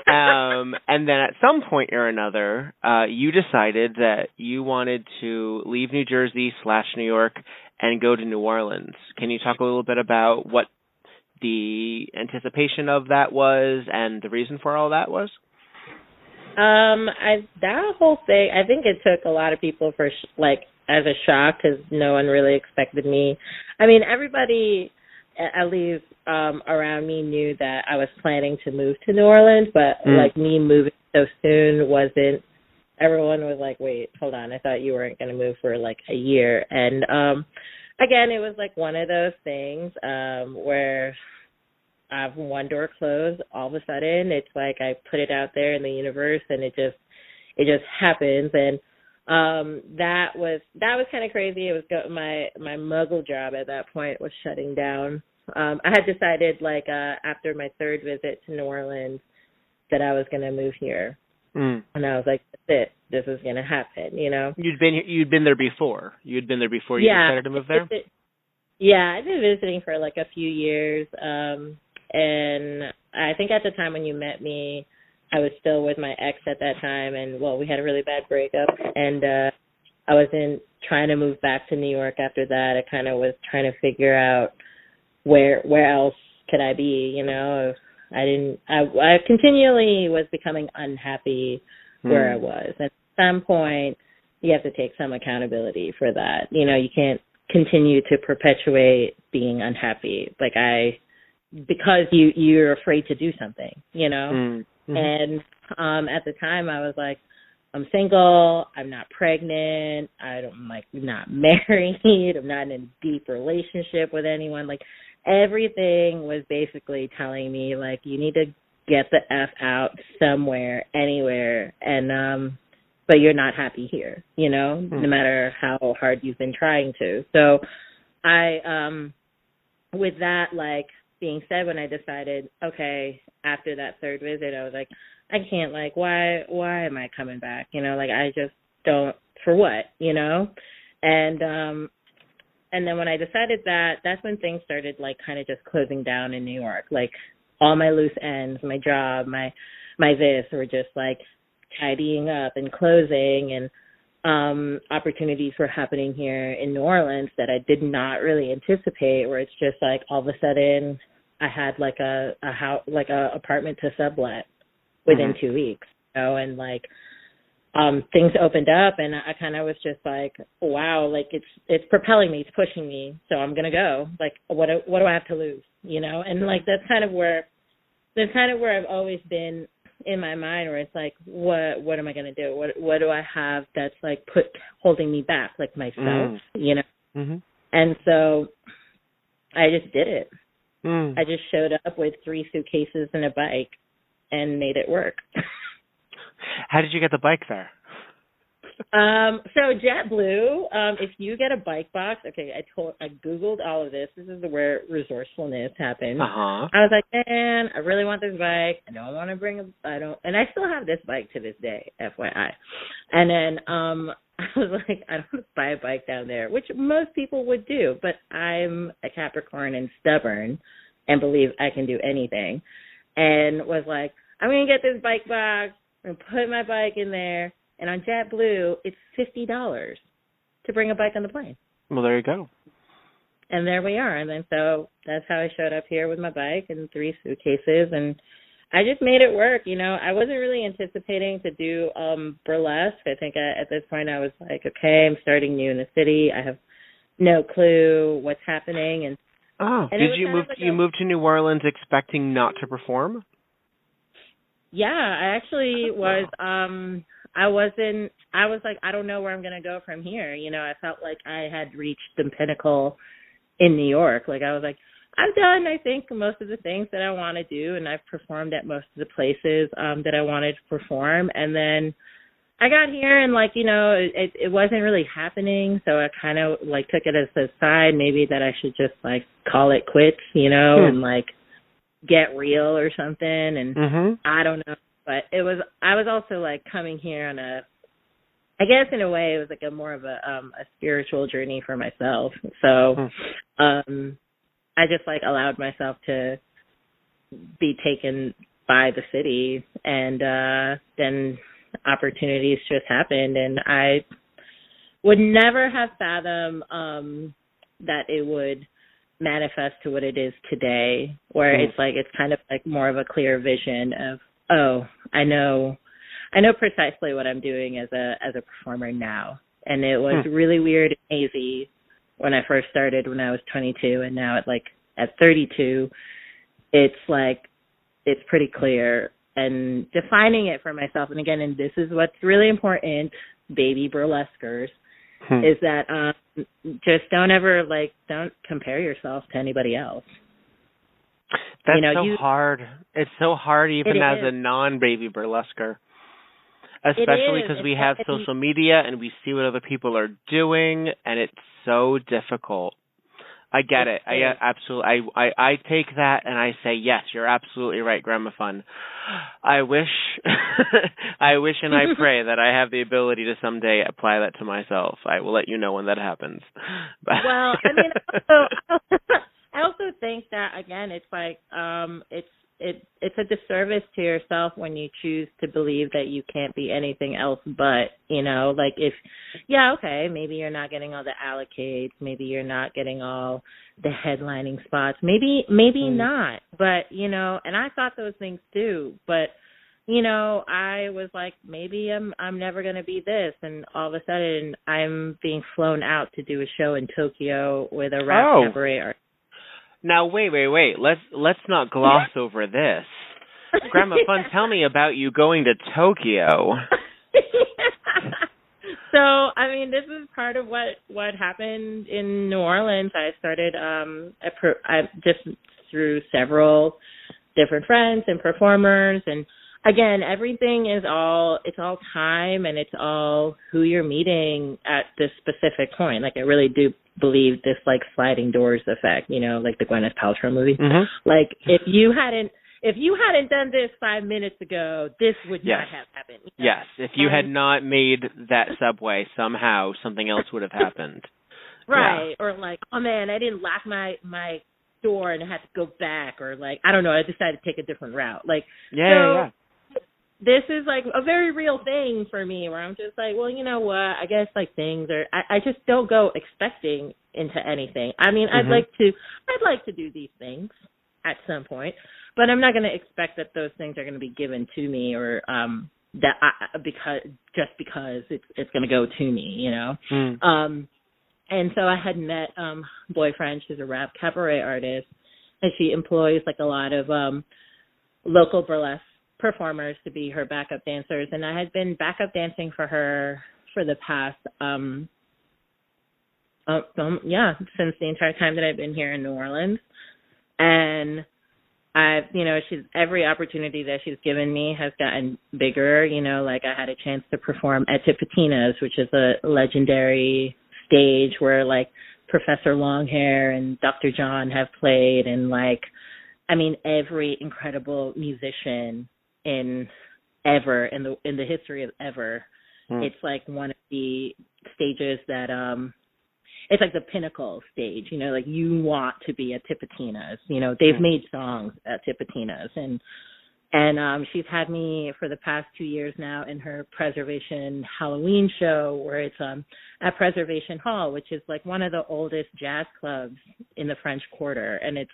[SPEAKER 3] And then at some point or another, you decided that you wanted to leave New Jersey / New York and go to New Orleans. Can you talk a little bit about what the anticipation of that was and the reason for all that was?
[SPEAKER 2] That whole thing, I think it took a lot of people for as a shock, because no one really expected me. I mean, everybody, at least around me, knew that I was planning to move to New Orleans, but like me moving so soon wasn't. Everyone was like, "Wait, hold on! I thought you weren't going to move for like a year." And again, it was like one of those things where I have one door closed. All of a sudden, it's like I put it out there in the universe, and it just happens. And that was kind of crazy. It was my Muggle job at that point was shutting down. I had decided after my third visit to New Orleans that I was going to move here. And I was like, that's it. This is going to happen, you know?
[SPEAKER 3] You'd been there before. You'd been there before you decided to move there?
[SPEAKER 2] Yeah, I've been visiting for like a few years. And I think at the time when you met me, I was still with my ex at that time. And, well, we had a really bad breakup. And I wasn't trying to move back to New York after that. I kind of was trying to figure out where else could I be, you know? I continually was becoming unhappy where I was. At some point, you have to take some accountability for that. You know, you can't continue to perpetuate being unhappy. Because you're afraid to do something, you know? Mm-hmm. And at the time I was like, I'm single, I'm not pregnant, I'm not married, I'm not in a deep relationship with anyone. Everything was basically telling me, you need to get the F out somewhere, anywhere, and but you're not happy here, you know, no matter how hard you've been trying to. So I, with that, being said, when I decided, okay, after that third visit, I was like, I can't, why am I coming back? You know, I just don't, for what, you know? And then when I decided that, that's when things started kind of just closing down in New York. All my loose ends, my job, my this were just tidying up and closing, and opportunities were happening here in New Orleans that I did not really anticipate, where it's just all of a sudden I had a house, a apartment to sublet within 2 weeks, you know, and things opened up, and I kind of was just wow, it's propelling me, it's pushing me, so I'm gonna go. What do I have to lose, you know? And that's kind of where I've always been in my mind, where it's what am I gonna do? What do I have that's holding me back, myself, you know? Mm-hmm. And so I just did it. I just showed up with 3 suitcases and a bike and made it work.
[SPEAKER 3] How did you get the bike there?
[SPEAKER 2] So JetBlue, if you get a bike box, okay, I Googled all of this. This is where resourcefulness happens. I was like, man, I really want this bike. I don't want to and I still have this bike to this day, FYI. And then I was like, I don't want to buy a bike down there, which most people would do, but I'm a Capricorn and stubborn and believe I can do anything. And was like, I'm going to get this bike box, I'm going to put my bike in there, and on JetBlue, it's $50 to bring a bike on the plane.
[SPEAKER 3] Well, there you go.
[SPEAKER 2] And there we are. And then so that's how I showed up here with my bike and 3 suitcases, and I just made it work. You know, I wasn't really anticipating to do burlesque. I think at this point I was like, okay, I'm starting new in the city. I have no clue what's happening. And
[SPEAKER 3] did you move? You moved to New Orleans expecting not to perform?
[SPEAKER 2] Yeah, I actually was. I was like, I don't know where I'm going to go from here. You know, I felt like I had reached the pinnacle in New York. I was like, I've done, I think, most of the things that I want to do, and I've performed at most of the places that I wanted to perform. And then I got here, and it wasn't really happening, so I kind of took it as a sign maybe that I should just call it quits, and get real or something. And I don't know, but I was also coming here on I guess in a way it was a more of a spiritual journey for myself. So I just allowed myself to be taken by the city, and then opportunities just happened, and I would never have fathomed that it would manifest to what it is today, where it's kind of more of a clear vision of, oh, I know precisely what I'm doing as a performer now. And it was really weird and hazy when I first started when I was 22, and now at 32, it's it's pretty clear, and defining it for myself. And again, and this is what's really important, baby burlesquers, is that just don't ever don't compare yourself to anybody else.
[SPEAKER 3] That's hard. It's so hard even as a non-baby burlesquer. Especially because we have social media and we see what other people are doing, and it's so difficult. I get it. I absolutely. I take that and I say, yes, you're absolutely right, Grandma Fun. I wish, and I pray that I have the ability to someday apply that to myself. I will let you know when that happens.
[SPEAKER 2] Well, I mean, I also think that again, it's it's a disservice to yourself when you choose to believe that you can't be anything else but, maybe you're not getting all the allocates, maybe you're not getting all the headlining spots, maybe not, but, and I thought those things too, but, I was maybe I'm never going to be this, and all of a sudden I'm being flown out to do a show in Tokyo with a rap cabaret artist.
[SPEAKER 3] Now, wait. Let's not gloss over this. Grandma Fun, tell me about you going to Tokyo.
[SPEAKER 2] So, I mean, this is part of what happened in New Orleans. I started just through several different friends and performers, and again, everything is it's all time, and it's all who you're meeting at this specific point. I really do believe this sliding doors effect, the Gwyneth Paltrow movie. If you hadn't done this 5 minutes ago, this would not have happened.
[SPEAKER 3] Yes, if you had not made that subway, somehow something else would have happened.
[SPEAKER 2] Right, yeah. Or oh man, I didn't lock my door and I had to go back, or I don't know, I decided to take a different route.
[SPEAKER 3] Yeah.
[SPEAKER 2] This is a very real thing for me, where I'm just well, you know what? I guess things are. I just don't go expecting into anything. I mean, I'd like to do these things at some point, but I'm not going to expect that those things are going to be given to me, or because it's going to go to me, And so I had met boyfriend. She's a rap cabaret artist, and she employs a lot of local burlesque performers to be her backup dancers, and I had been backup dancing for her for the past since the entire time that I've been here in New Orleans. And I've she's every opportunity that she's given me has gotten bigger. I had a chance to perform at Tipitina's, which is a legendary stage where Professor Longhair and Dr. John have played, and every incredible musician in the history of ever. It's one of the stages that it's the pinnacle stage, you want to be at Tipitina's. They've made songs at Tipitina's, and she's had me for the past 2 years now in her Preservation Halloween show, where it's at Preservation Hall, which is one of the oldest jazz clubs in the French Quarter, and it's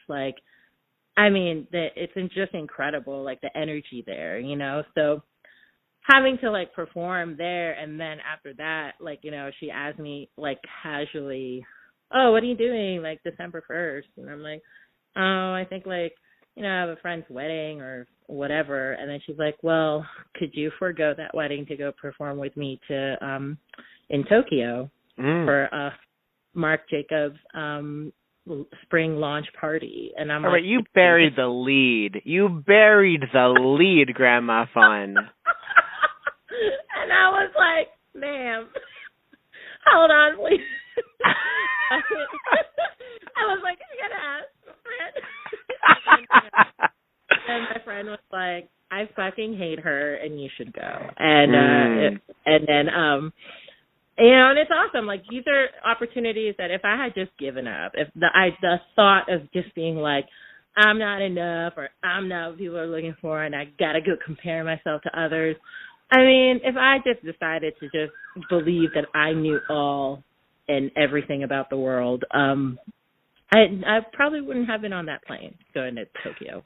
[SPEAKER 2] it's just incredible, the energy there, so having to perform there, and then after that, she asked me casually, oh, what are you doing December 1st? And I'm oh, I think I have a friend's wedding or whatever. And then she's well, could you forego that wedding to go perform with me in Tokyo for Marc Jacobs spring launch party. And I'm
[SPEAKER 3] all right, you buried the lead. You buried the lead, Grandma Fun.
[SPEAKER 2] And I was like, ma'am, hold on, please. I was like, I gotta ask a friend. And my friend was like, I fucking hate her, and you should go. And then and it's awesome. Like, these are opportunities that if I had just given up, if the thought of just being like, I'm not enough, or I'm not what people are looking for, and I gotta go compare myself to others. I mean, if I just decided to just believe that I knew all and everything about the world, I probably wouldn't have been on that plane going to Tokyo.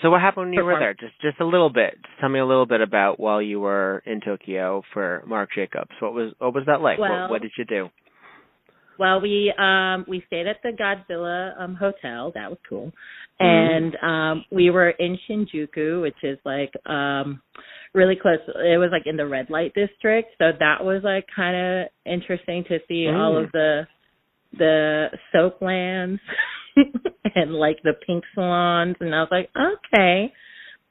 [SPEAKER 3] So what happened when you were there? Just a little bit. Just tell me a little bit about while you were in Tokyo for Marc Jacobs. What was that like?
[SPEAKER 2] Well,
[SPEAKER 3] what did you do?
[SPEAKER 2] Well, we stayed at the Godzilla hotel. That was cool. And we were in Shinjuku, which is like really close. It was like in the red light district, so that was like kind of interesting to see all of the soap lands and like the pink salons, and I was like, okay,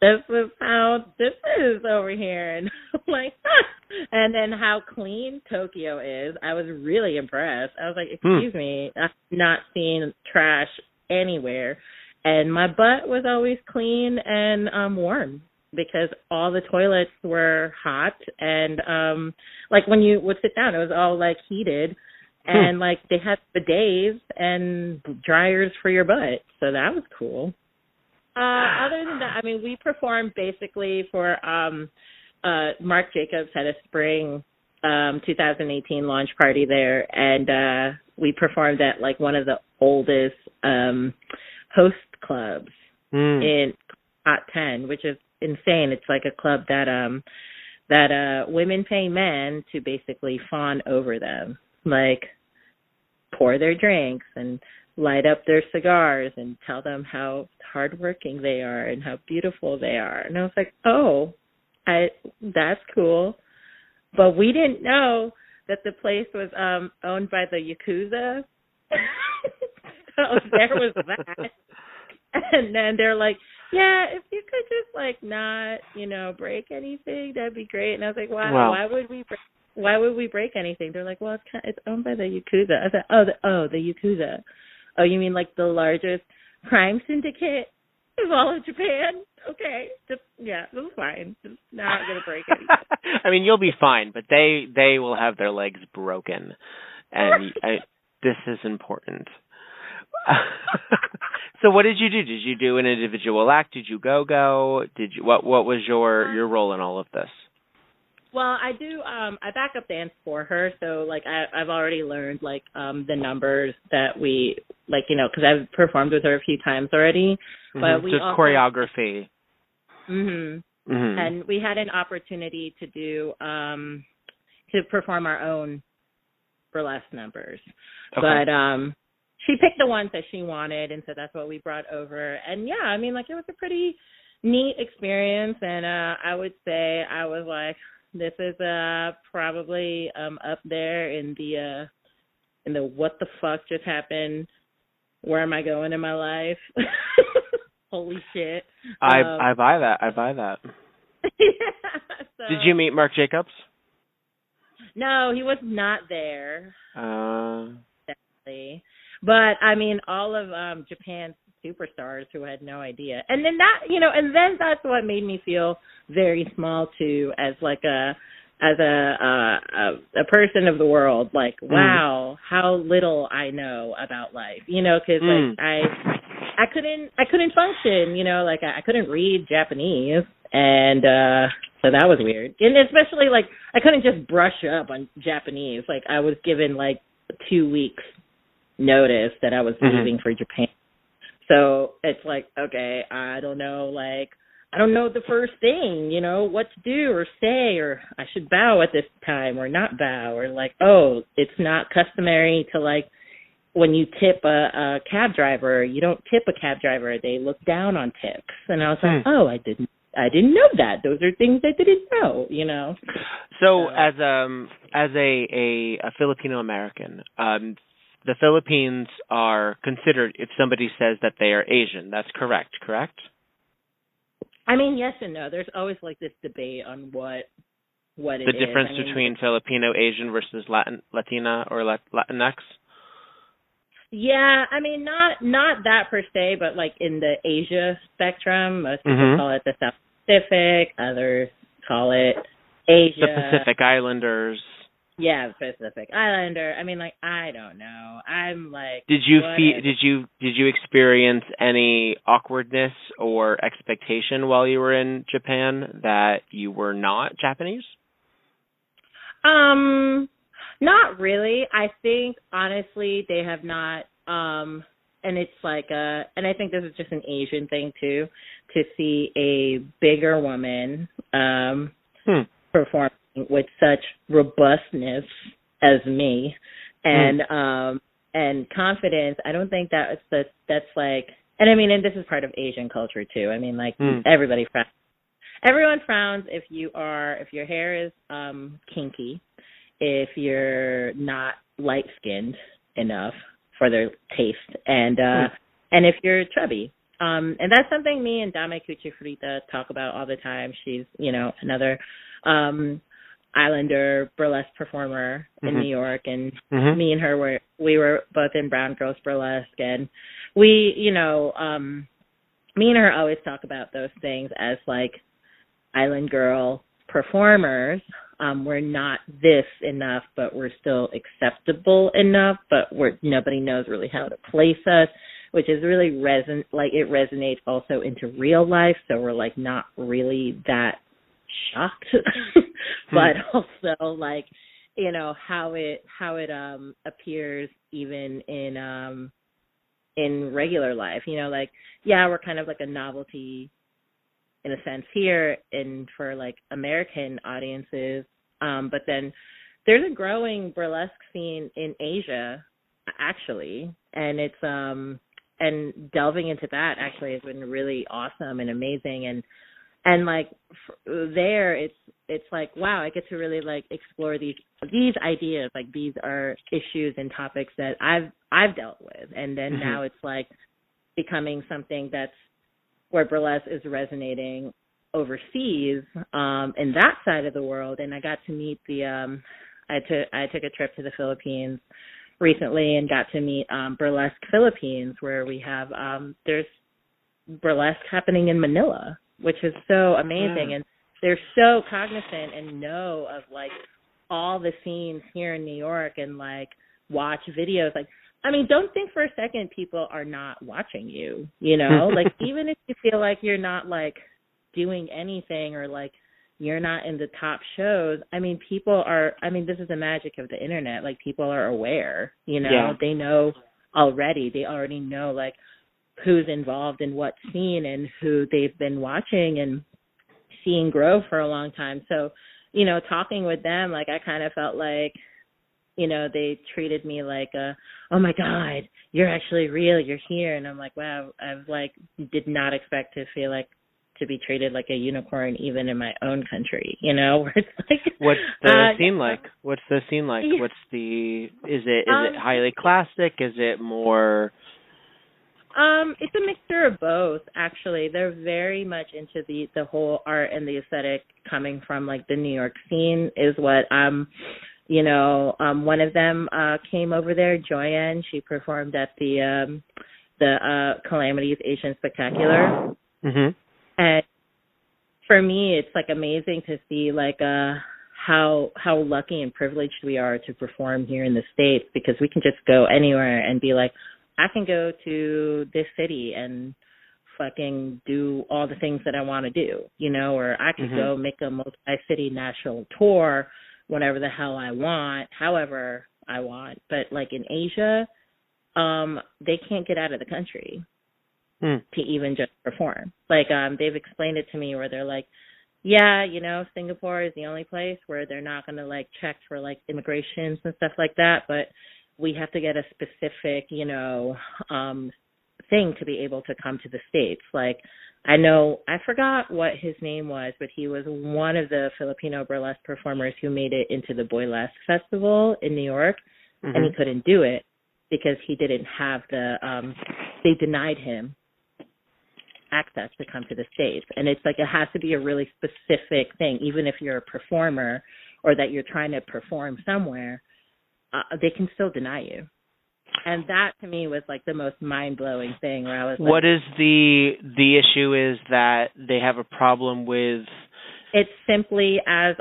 [SPEAKER 2] this is how this is over here. And I'm like, and then how clean Tokyo is. I was really impressed. I was like, excuse me, I've not seen trash anywhere. And my butt was always clean and warm because all the toilets were hot, and like when you would sit down, it was all like heated. And, like, they had bidets and dryers for your butt. So that was cool. Other than that, I mean, we performed basically for Marc Jacobs had a spring 2018 launch party there. And we performed at, like, one of the oldest host clubs in Hot 10, which is insane. It's like a club that women pay men to basically fawn over them. Like, pour their drinks and light up their cigars and tell them how hardworking they are and how beautiful they are. And I was like, oh, that's cool. But we didn't know that the place was owned by the Yakuza. So there was that. And then they're like, yeah, if you could just, like, not, break anything, that'd be great. And I was like, why would we break? Why would we break anything? They're like, well, it's owned by the Yakuza. I said, the Yakuza. Oh, you mean like the largest crime syndicate of all of Japan? Okay, this is fine. Just not going to break anything.
[SPEAKER 3] I mean, you'll be fine, but they will have their legs broken, and this is important. So what did you do? Did you do an individual act? Did you go? Did you what was your role in all of this?
[SPEAKER 2] Well, I do. I back up dance for her, so like I've already learned like the numbers that we like, because I've performed with her a few times already. But we
[SPEAKER 3] just
[SPEAKER 2] also,
[SPEAKER 3] choreography.
[SPEAKER 2] And we had an opportunity to do to perform our own burlesque numbers, but she picked the ones that she wanted, and so that's what we brought over. And yeah, I mean, like it was a pretty neat experience, and I would say I was like, this is probably up there in the what the fuck just happened? Where am I going in my life? Holy shit!
[SPEAKER 3] I buy that.
[SPEAKER 2] Yeah, so,
[SPEAKER 3] did you meet Marc Jacobs?
[SPEAKER 2] No, he was not there. Definitely. But I mean, all of Japan's superstars who had no idea, and then that, and then that's what made me feel very small too, as like a person of the world. Like, wow, how little I know about life, because like I couldn't function, like I couldn't read Japanese, and so that was weird, and especially like I couldn't just brush up on Japanese. Like I was given like 2 weeks notice that I was leaving for Japan. So it's like, okay, I don't know the first thing, what to do or say, or I should bow at this time or not bow, or like, oh, it's not customary to like when you tip a cab driver, you don't tip a cab driver. They look down on tips. And I was like, oh, I didn't know that. Those are things I didn't know,
[SPEAKER 3] So as a Filipino American, the Philippines are considered if somebody says that they are Asian. That's correct?
[SPEAKER 2] I mean, yes and no. There's always like this debate on what it is.
[SPEAKER 3] The difference between Filipino Asian versus Latina or Latinx?
[SPEAKER 2] Yeah, I mean, not that per se, but like in the Asia spectrum, most people call it the South Pacific, others call it Asia.
[SPEAKER 3] The Pacific Islanders.
[SPEAKER 2] Yeah, Pacific Islander. I mean, like, I don't know. I'm like,
[SPEAKER 3] did you experience any awkwardness or expectation while you were in Japan that you were not Japanese?
[SPEAKER 2] Not really. I think honestly they have not. And it's like and I think this is just an Asian thing too, to see a bigger woman performing with such robustness as me and confidence. I don't think that's like, and I mean, and this is part of Asian culture too. I mean, like everyone frowns if your hair is kinky, if you're not light skinned enough for their taste, and if you're chubby. And that's something me and Dame Cuchifrita talk about all the time. She's, another Islander burlesque performer in New York, and me and her we were both in Brown Girls Burlesque, and we, me and her always talk about those things as like island girl performers. We're not this enough, but we're still acceptable enough, but nobody knows really how to place us, which is really it resonates also into real life. So we're like not really that shocked, but also like, how it appears even in regular life, like, yeah, we're kind of like a novelty in a sense here and for like American audiences. But then there's a growing burlesque scene in Asia, actually. And it's, and delving into that actually has been really awesome and amazing. And like there, it's like, wow, I get to really like explore these ideas. Like these are issues and topics that I've dealt with. And then now it's like becoming something that's where burlesque is resonating overseas, in that side of the world. And I got to meet I took a trip to the Philippines recently and got to meet Burlesque Philippines, where we have there's burlesque happening in Manila, which is so amazing. And they're so cognizant and know of like all the scenes here in New York and like watch videos. Like, I mean, don't think for a second people are not watching you, like even if you feel like you're not like doing anything or like you're not in the top shows. I mean, this is the magic of the internet. Like people are aware, they know already. They already know like who's involved in what scene and who they've been watching and seeing grow for a long time. So, talking with them, like I kind of felt like, they treated me like, oh my God, you're actually real. You're here. And I'm like, wow, I've like did not expect to feel like to be treated like a unicorn even in my own country, where it's like,
[SPEAKER 3] what's the scene like? What's the scene like?
[SPEAKER 2] Yeah.
[SPEAKER 3] Is it highly classic? Is it more?
[SPEAKER 2] It's a mixture of both, actually. They're very much into the whole art and the aesthetic coming from like the New York scene is what one of them came over there, Joyanne. She performed at the Calamities Asian Spectacular. And for me, it's like amazing to see like how lucky and privileged we are to perform here in the States, because we can just go anywhere and be like, I can go to this city and fucking do all the things that I want to do, or I could go make a multi-city national tour whenever the hell I want, however I want. But like in Asia, they can't get out of the country to even just perform. Like they've explained it to me where they're like, yeah, Singapore is the only place where they're not going to like check for like immigrations and stuff like that, but we have to get a specific, thing to be able to come to the States. Like, I forgot what his name was, but he was one of the Filipino burlesque performers who made it into the Boylesque Festival in New York, and he couldn't do it because he didn't have they denied him access to come to the States. And it's like, it has to be a really specific thing, even if you're a performer or that you're trying to perform somewhere, they can still deny you. And that to me was like the most mind-blowing thing, where I was like,
[SPEAKER 3] what is the issue is that they have a problem with?
[SPEAKER 2] It's simply as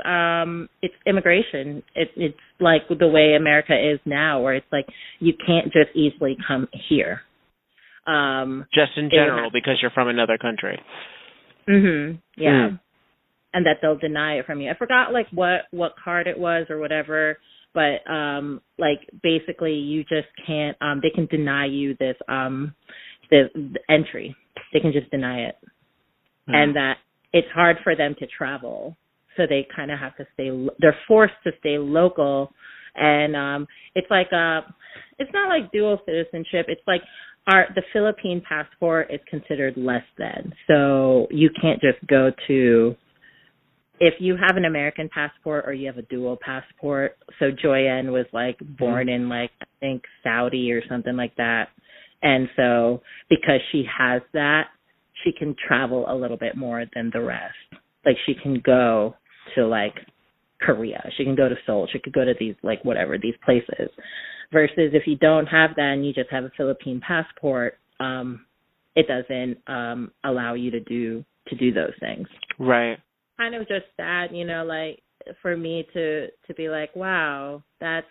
[SPEAKER 2] it's immigration. It's like the way America is now, where it's like you can't just easily come here.
[SPEAKER 3] Just in general, because you're from another country.
[SPEAKER 2] Mhm. Yeah. And that they'll deny it from you. I forgot like what card it was or whatever, but like basically you just can't. They can deny you this the entry. They can just deny it, and that it's hard for them to travel, so they kind of have to stay. They're forced to stay local, and it's like it's not like dual citizenship. It's like the Philippine passport is considered less than, so you can't just go to. If you have an American passport or you have a dual passport, so Joyanne was like born in like I think Saudi or something like that, and so because she has that, she can travel a little bit more than the rest. Like she can go to like Korea, she can go to Seoul, she could go to these like whatever these places. Versus if you don't have that and you just have a Philippine passport, it doesn't allow you to do those things.
[SPEAKER 3] Right.
[SPEAKER 2] Kind of just sad, you know, like for me to be like, wow, that's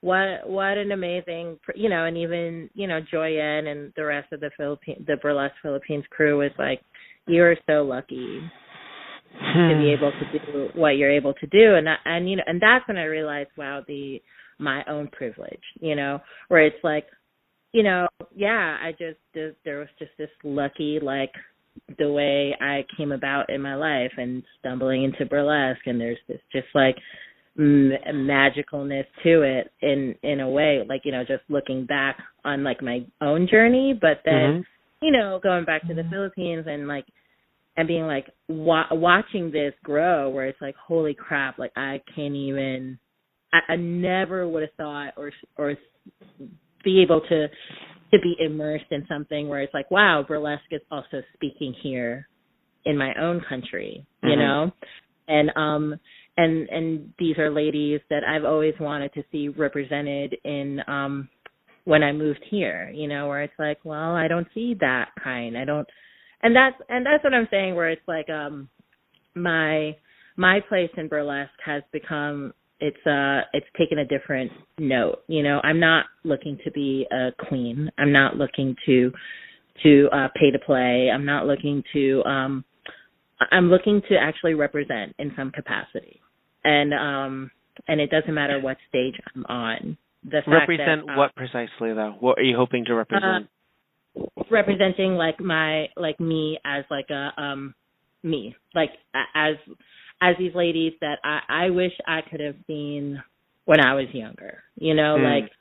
[SPEAKER 2] what an amazing, you know, and even, you know, Joyanne and the rest of the Burlesque Philippines crew was like, you are so lucky to be able to do what you're able to do, and you know, and that's when I realized, wow, my own privilege, you know, where it's like, you know, yeah, there was just this lucky, like, the way I came about in my life and stumbling into burlesque, and there's this just like magicalness to it in a way, like, you know, just looking back on like my own journey, but then you know, going back to the Philippines and like and being like watching this grow, where it's like, holy crap, like I can't even, I never would have thought or be able to be immersed in something where it's like, wow, burlesque is also speaking here in my own country, you know? And these are ladies that I've always wanted to see represented in when I moved here, you know, where it's like, well, I don't see that kind. I don't, and that's what I'm saying, where it's like my place in burlesque has become, it's taken a different note. You know, I'm not looking to be a queen. I'm not looking to pay to play. I'm not looking to I'm looking to actually represent in some capacity. And it doesn't matter what stage I'm on. The fact
[SPEAKER 3] represent
[SPEAKER 2] that,
[SPEAKER 3] what precisely though? What are you hoping to represent?
[SPEAKER 2] Representing like me as like a me, like as these ladies that I wish I could have seen when I was younger, you know, like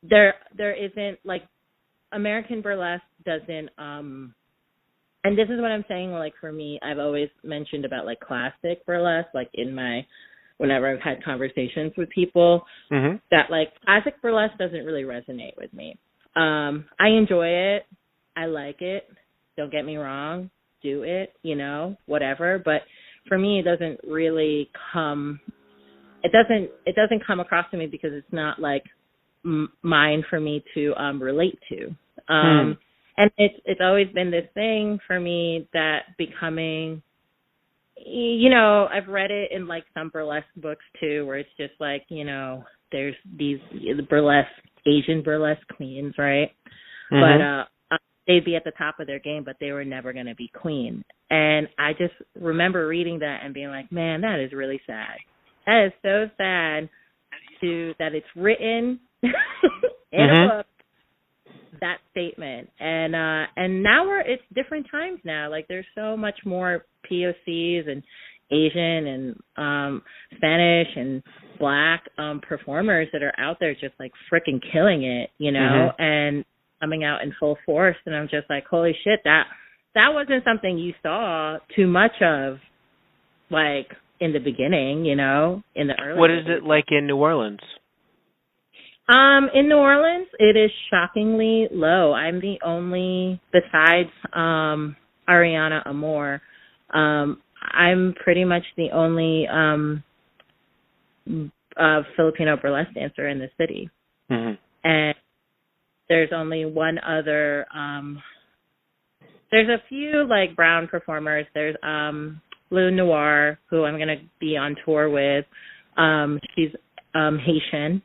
[SPEAKER 2] there isn't, like, American burlesque doesn't, and this is what I'm saying, like, for me, I've always mentioned about like classic burlesque, like whenever I've had conversations with people, that like classic burlesque doesn't really resonate with me. I enjoy it. I like it. Don't get me wrong. Do it, you know, whatever. But for me, it doesn't really come. It doesn't come across to me because it's not like mine for me to relate to. And it's always been this thing for me that becoming, you know, I've read it in like some burlesque books too, where it's just like, you know, there's these burlesque, Asian burlesque queens, right? But they'd be at the top of their game, but they were never going to be queen. And I just remember reading that and being like, man, that is really sad. That is so sad that it's written in a book, that statement. And now it's different times now. Like, there's so much more POCs and Asian and Spanish and Black performers that are out there just like freaking killing it, you know, and coming out in full force. And I'm just like, holy shit, that wasn't something you saw too much of, like, in the beginning, you know, in the early
[SPEAKER 3] What is it like in New Orleans?
[SPEAKER 2] In New Orleans, it is shockingly low. I'm the only, besides Ariana Amor, I'm pretty much the only Filipino burlesque dancer in the city.
[SPEAKER 3] Mm-hmm.
[SPEAKER 2] And there's only one other, there's a few like brown performers. There's Blue Noir, who I'm going to be on tour with. She's Haitian.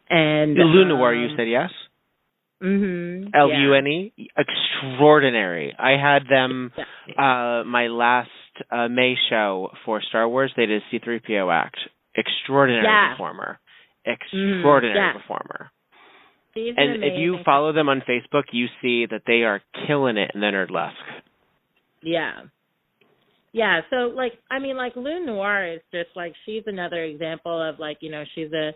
[SPEAKER 2] And
[SPEAKER 3] Blue Noir, you said yes?
[SPEAKER 2] Mm-hmm.
[SPEAKER 3] Lune? Yeah. Extraordinary. I had them my last May show for Star Wars. They did a C-3PO act. Extraordinary performer. Extraordinary performer. And if you follow them on Facebook, you see that they are killing it in the Nerdlesque.
[SPEAKER 2] Yeah. Yeah, so, like, I mean, like, Lou Noir is just, like, she's another example of, like, you know, she's a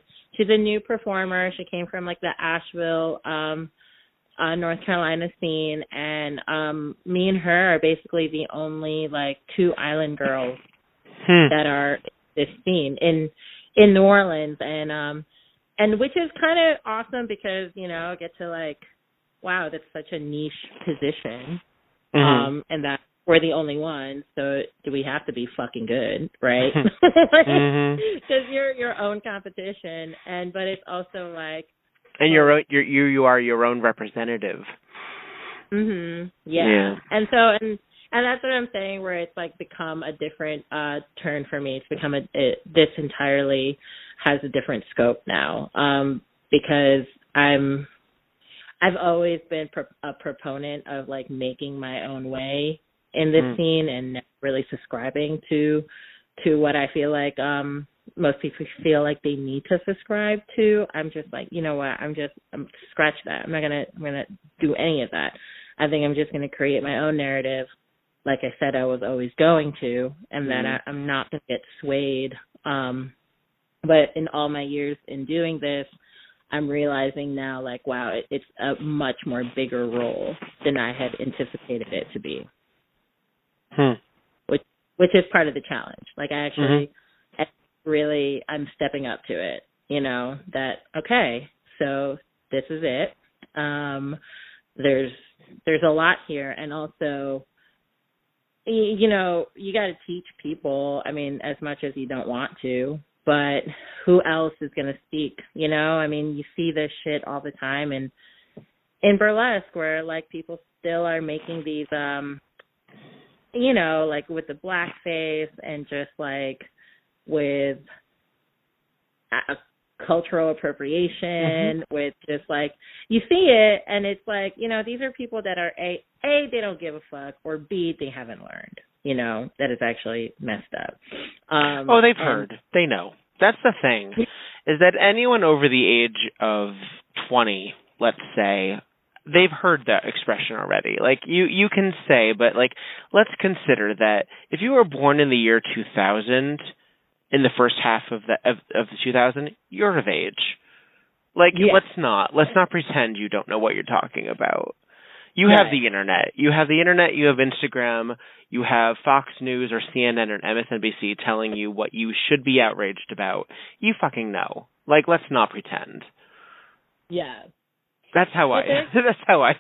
[SPEAKER 2] new performer. She came from, like, the Asheville, North Carolina scene, and me and her are basically the only, like, two island girls that are in this scene in New Orleans, and which is kind of awesome because, you know, I get to, like, wow, that's such a niche position, and that we're the only ones, so do we have to be fucking good, right? Because you're your own competition, but it's also like,
[SPEAKER 3] and you are your own representative.
[SPEAKER 2] Yeah. And so and that's what I'm saying, where it's like become a different turn for me. It's become this entirely has a different scope now, because I've always been a proponent of like making my own way in this scene and really subscribing to what I feel like most people feel like they need to subscribe to. I'm just like, you know what, I'm scratch that. I'm gonna do any of that. I think I'm just gonna create my own narrative, like I said I was always going to, and that I'm not gonna get swayed. But in all my years in doing this, I'm realizing now, like, wow, it's a much more bigger role than I had anticipated it to be. Which is part of the challenge. Like, I actually really, I'm stepping up to it, you know, that, okay, so this is it. There's a lot here. And also, you know, you got to teach people, I mean, as much as you don't want to, but who else is going to speak, you know? I mean, you see this shit all the time in burlesque, where, like, people still are making these, you know, like with the blackface and just like with cultural appropriation, with just like, you see it and it's like, you know, these are people that are A, they don't give a fuck, or B, they haven't learned, you know, that it's actually messed up.
[SPEAKER 3] They've heard. They know. That's the thing, is that anyone over the age of 20, let's say, they've heard that expression already. Like, you can say, but, like, let's consider that if you were born in the year 2000, in the first half of the 2000, you're of age. Like, let's not pretend you don't know what you're talking about. You have the internet. You have Instagram. You have Fox News or CNN or MSNBC telling you what you should be outraged about. You fucking know. Like, let's not pretend.
[SPEAKER 2] Yeah.
[SPEAKER 3] That's how I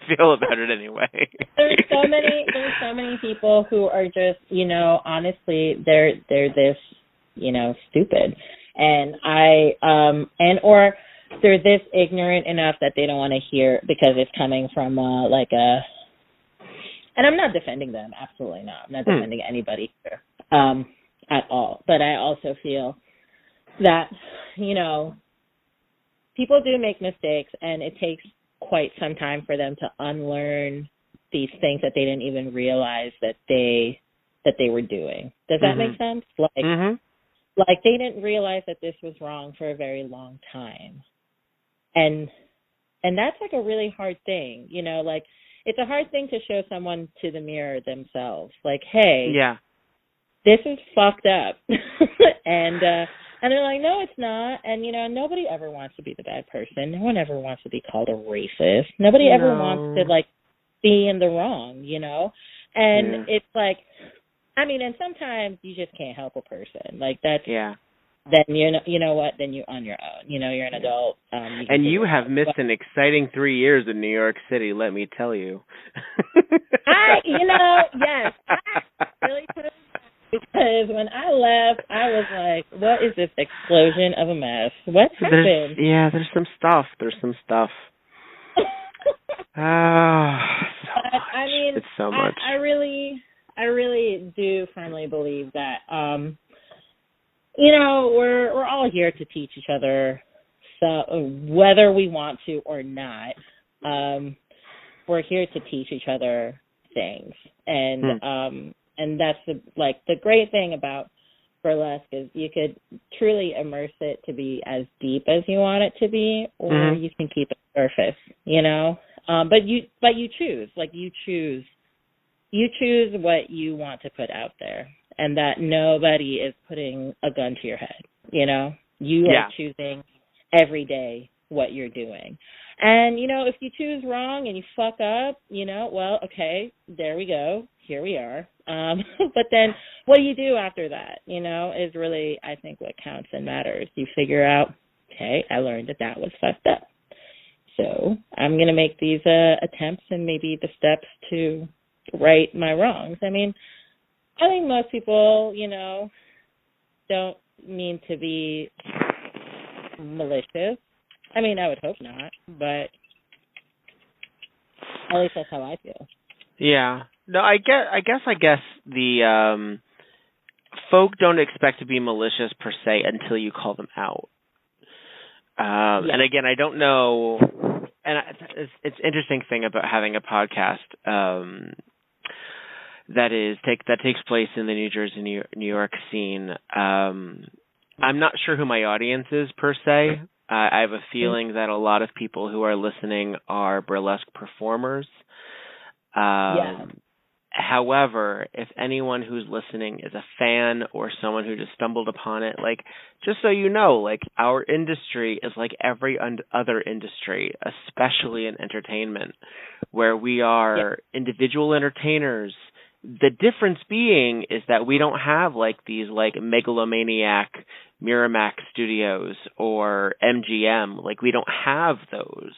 [SPEAKER 3] feel about it anyway.
[SPEAKER 2] There's so many people who are just, you know, honestly, they're this, you know, stupid. And or they're this ignorant enough that they don't want to hear, because it's coming from like a, and I'm not defending them, absolutely not. I'm not defending anybody here at all. But I also feel that, you know, people do make mistakes, and it takes quite some time for them to unlearn these things that they didn't even realize that they were doing. Does that make sense? Like they didn't realize that this was wrong for a very long time. And that's like a really hard thing, you know, like it's a hard thing to show someone to the mirror themselves. Like, hey, this is fucked up. And they're like, no, it's not. And, you know, nobody ever wants to be the bad person. No one ever wants to be called a racist. Nobody ever wants to, like, be in the wrong, you know? And it's like, I mean, and sometimes you just can't help a person. Like, that's then you know what, then you're on your own. You know, you're an adult.
[SPEAKER 3] And you have missed an exciting 3 years in New York City, let me tell you.
[SPEAKER 2] Yes, I really could have, because when I left, I was like, what is this explosion of a mess? What happened?
[SPEAKER 3] There's some stuff.
[SPEAKER 2] I mean,
[SPEAKER 3] it's so much.
[SPEAKER 2] I really do firmly believe that, we're all here to teach each other, so whether we want to or not, we're here to teach each other things, and that's the great thing about burlesque is you could truly immerse it to be as deep as you want it to be, or you can keep it surface, but you choose, you choose what you want to put out there, and that nobody is putting a gun to your head, you are choosing every day what you're doing. And, if you choose wrong and you fuck up, well, okay, there we go. Here we are. But then what you do after that, is really, I think, what counts and matters. You figure out, okay, I learned that was fucked up. So I'm going to make these attempts and maybe the steps to right my wrongs. I mean, I think most people, don't mean to be malicious. I mean, I would hope not, but at least that's how I feel.
[SPEAKER 3] Yeah. No, I guess the folk don't expect to be malicious per se until you call them out. And again, I don't know, and it's interesting thing about having a podcast that takes place in the New Jersey, New York scene. I'm not sure who my audience is per se. I have a feeling that a lot of people who are listening are burlesque performers. However, if anyone who's listening is a fan or someone who just stumbled upon it, just so you know, our industry is like every other industry, especially in entertainment, where we are individual entertainers. The difference being is that we don't have these megalomaniac Miramax Studios or MGM. We don't have those.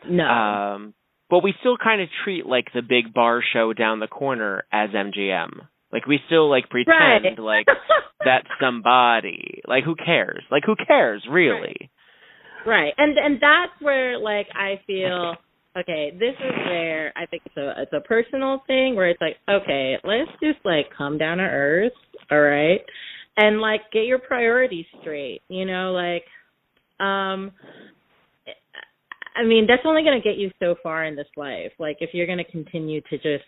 [SPEAKER 2] No.
[SPEAKER 3] But we still kind of treat the big bar show down the corner as MGM. We still pretend that's somebody. Who cares? Who cares really?
[SPEAKER 2] Right. And that's where I feel, okay, this is where I think it's a personal thing where it's okay, let's just come down to earth, all right? And get your priorities straight, I mean, that's only going to get you so far in this life. If you're going to continue to just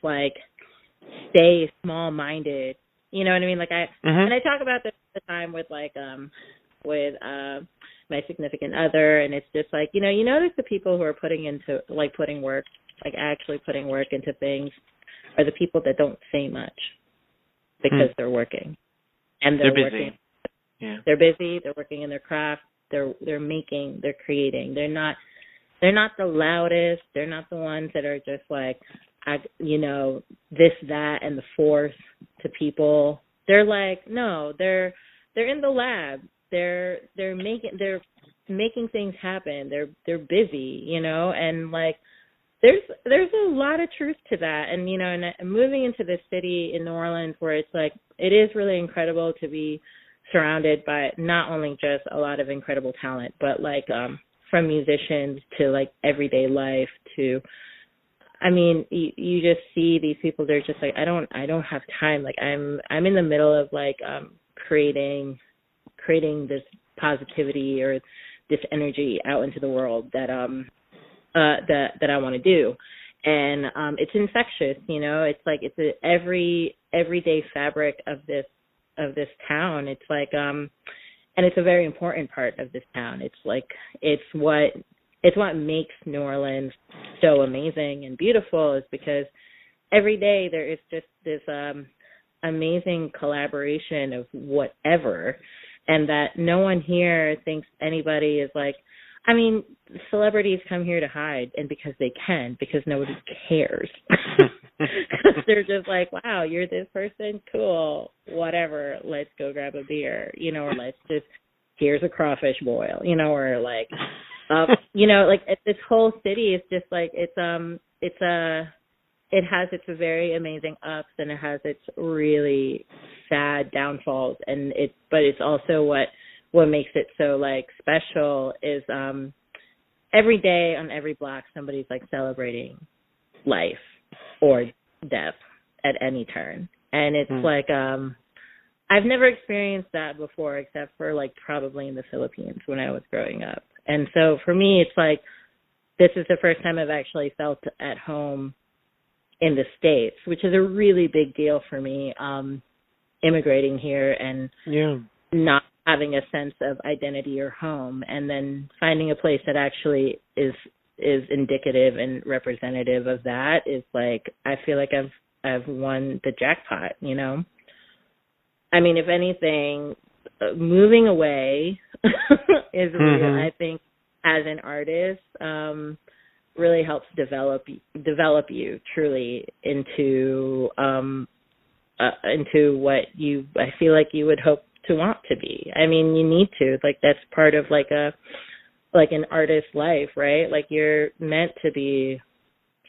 [SPEAKER 2] stay small-minded, you know what I mean? And I talk about this all the time with my significant other, and it's just you notice the people who are putting work, actually putting work into things, are the people that don't say much because they're working, and they're
[SPEAKER 3] busy.
[SPEAKER 2] Working.
[SPEAKER 3] Yeah,
[SPEAKER 2] they're busy. They're working in their craft. They're making. They're creating. They're not the loudest. They're not the ones that are just this, that, and the fourth to people. They're no, they're in the lab. They're making things happen. They're busy, and there's a lot of truth to that. And and moving into this city in New Orleans where it's it is really incredible to be surrounded by not only just a lot of incredible talent, but from musicians to everyday life to, I mean, you just see these people. They're just I don't have time. I'm in the middle of creating this positivity or this energy out into the world that that I want to do, and it's infectious. It's it's a everyday fabric of this town. It's and it's a very important part of this town. It's what makes New Orleans so amazing and beautiful, is because every day there is just this amazing collaboration of whatever, and that no one here thinks anybody is I mean, celebrities come here to hide, and because they can, because nobody cares. They're just like, wow, you're this person? Cool. Whatever. Let's go grab a beer, or let's just, here's a crawfish boil, or like, like this whole city is just like, it has its very amazing ups and it has its really sad downfalls, but it's also what makes it so like special is every day on every block somebody's like celebrating life or death at any turn, and it's like I've never experienced that before except for like probably in the Philippines when I was growing up, and so for me it's like this is the first time I've actually felt at home in the States, which is a really big deal for me, immigrating here and not having a sense of identity or home, and then finding a place that actually is indicative and representative of that is like, I feel like I've won the jackpot, I mean, if anything, moving away is really, I think, as an artist, really helps develop you truly into what I feel like you would hope to want to be. I mean, you need to, like, that's part of like an artist's life, right? Like, you're meant to be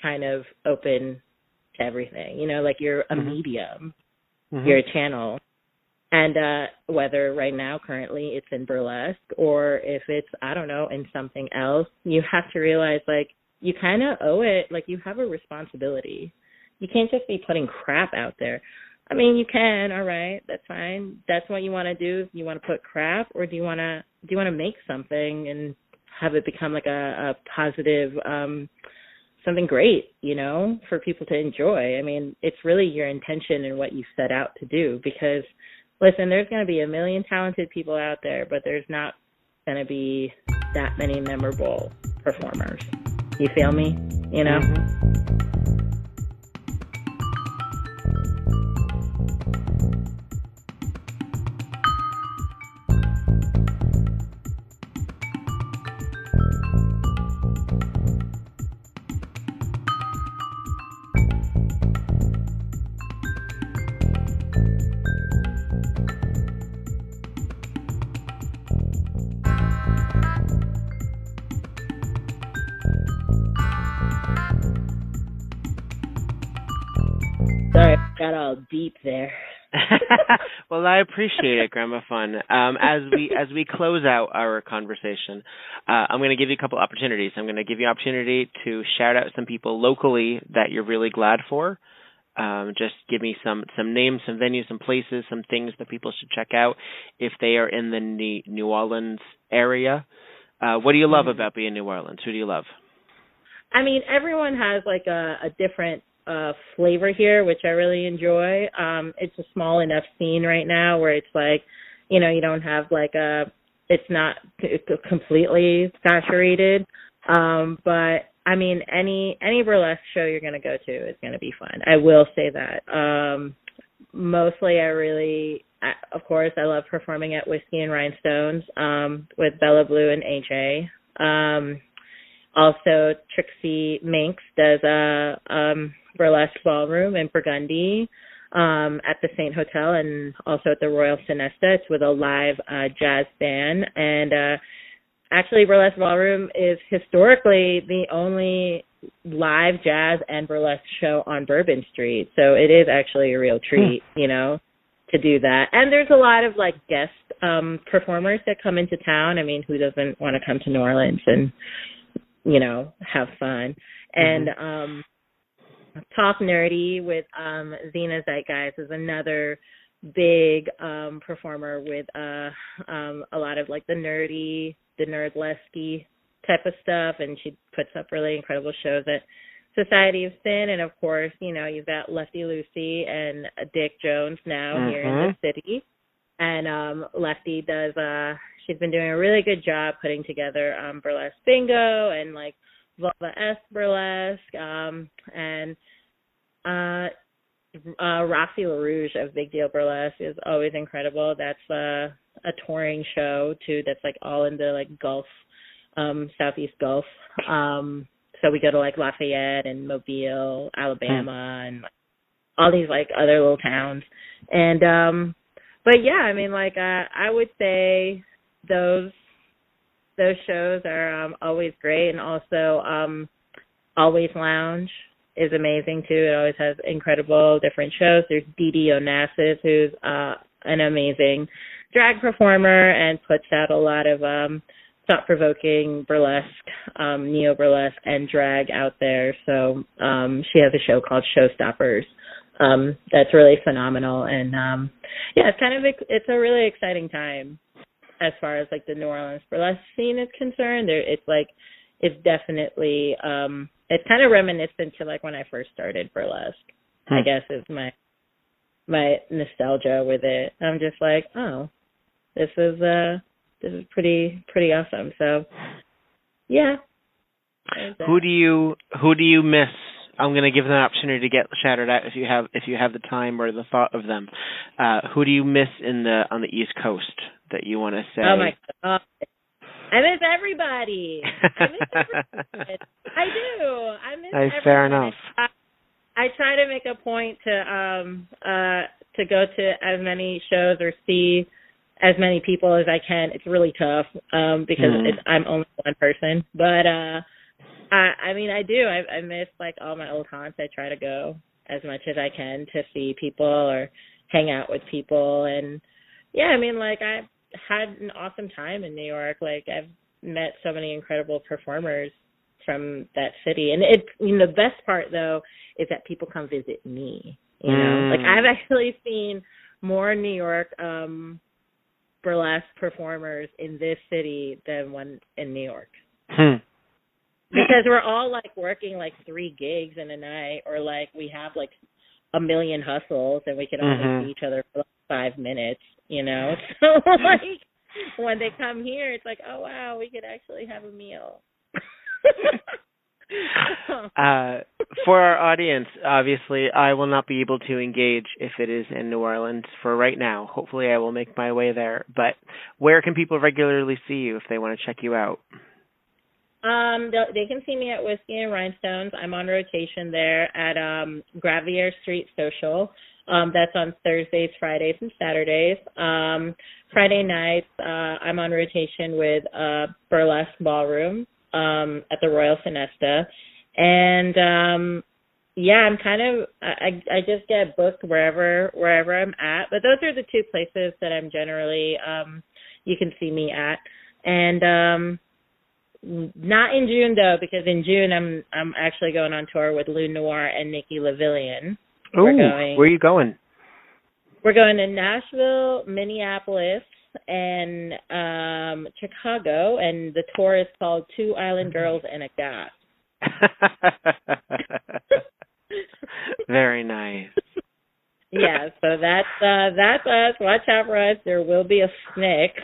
[SPEAKER 2] kind of open to everything, like you're a medium, you're a channel. And whether right now, currently, it's in burlesque, or if it's, I don't know, in something else, you have to realize, like, you kind of owe it, like, you have a responsibility. You can't just be putting crap out there. I mean, you can, all right, that's fine. That's what you want to do. You want to put crap, or do you want to make something and have it become like a positive, something great, for people to enjoy? I mean, it's really your intention and what you set out to do, because listen, there's going to be a million talented people out there, but there's not going to be that many memorable performers. You feel me? Sorry, I got all deep there.
[SPEAKER 3] Well, I appreciate it, Grandma Fun. As we close out our conversation, I'm going to give you a couple opportunities. I'm going to give you an opportunity to shout out some people locally that you're really glad for. Just give me some names, some venues, some places, some things that people should check out if they are in the New Orleans area. What do you love about being in New Orleans? Who do you love?
[SPEAKER 2] I mean, everyone has like a different flavor here, which I really enjoy. It's a small enough scene right now where it's like, you don't have like it's not completely saturated. But I mean, any burlesque show you're going to go to is going to be fun. I will say that. Mostly of course, I love performing at Whiskey and Rhinestones, with Bella Blue and AJ. Also, Trixie Minx does a burlesque ballroom in Burgundy at the Saint Hotel, and also at the Royal Sonesta. It's with a live jazz band. And actually, Burlesque Ballroom is historically the only live jazz and burlesque show on Bourbon Street. So it is actually a real treat, to do that. And there's a lot of like guest performers that come into town. I mean, who doesn't want to come to New Orleans and have fun? And Talk Nerdy with Zena Zeitgeist is another big performer with a lot of like the nerdlesque type of stuff, and she puts up really incredible shows at Society of Sin. And of course, you've got Lefty Lucy and Dick Jones now here in the city. And Lefty does she's been doing a really good job putting together burlesque bingo and like Vulva S burlesque, and Roxy LaRouge of Big Deal Burlesque is always incredible. That's a touring show too. That's like all in the like Gulf, Southeast Gulf. So so we go to like Lafayette and Mobile, Alabama, and all these like other little towns. And but yeah, I mean, like I would say those shows are always great, and also Always Lounge is amazing too. It always has incredible different shows. There's Dee Dee Onassis, who's an amazing drag performer and puts out a lot of thought-provoking burlesque, neo-burlesque, and drag out there. So she has a show called Showstoppers that's really phenomenal. And yeah, it's a really exciting time as far as like the New Orleans burlesque scene is concerned. It's definitely it's kind of reminiscent to like when I first started burlesque. I guess is my nostalgia with it. I'm just like, oh, this is pretty awesome. So yeah.
[SPEAKER 3] Who do you miss? I'm going to give them an opportunity to get shouted out if you have the time or the thought of them. Who do you miss on the East Coast that you want to say?
[SPEAKER 2] Oh my God. I miss everybody. I do. I miss everybody.
[SPEAKER 3] Fair enough.
[SPEAKER 2] I try to make a point to go to as many shows or see as many people as I can. It's really tough because I'm only one person. But I mean, I do. I miss like all my old haunts. I try to go as much as I can to see people or hang out with people. And yeah, I mean, like I had an awesome time in New York. Like I've met so many incredible performers from that city. And the best part though is that people come visit me. You know, like I've actually seen more New York burlesque performers in this city than one in New York. Because we're all like working like 3 gigs in a night, or like we have like a million hustles and we can only see each other for like 5 minutes, you know? So like when they come here, it's like, oh wow, we could actually have a meal.
[SPEAKER 3] For our audience, obviously, I will not be able to engage if it is in New Orleans for right now. Hopefully I will make my way there. But where can people regularly see you if they want to check you out?
[SPEAKER 2] They can see me at Whiskey and Rhinestones. I'm on rotation there at Gravier Street Social. That's on Thursdays, Fridays, and Saturdays. Friday nights, I'm on rotation with Burlesque Ballroom at the Royal Sonesta. And yeah, I'm kind of I just get booked wherever I'm at. But those are the 2 places that I'm generally you can see me at. And not in June though, because in June I'm actually going on tour with Lou Noir and Nikki Lavillian.
[SPEAKER 3] Where are you going?
[SPEAKER 2] We're going to Nashville, Minneapolis, and Chicago, and the tour is called 2 Island Girls and a Goth.
[SPEAKER 3] Very nice.
[SPEAKER 2] Yeah, so that's us. Watch out for us. There will be a snake.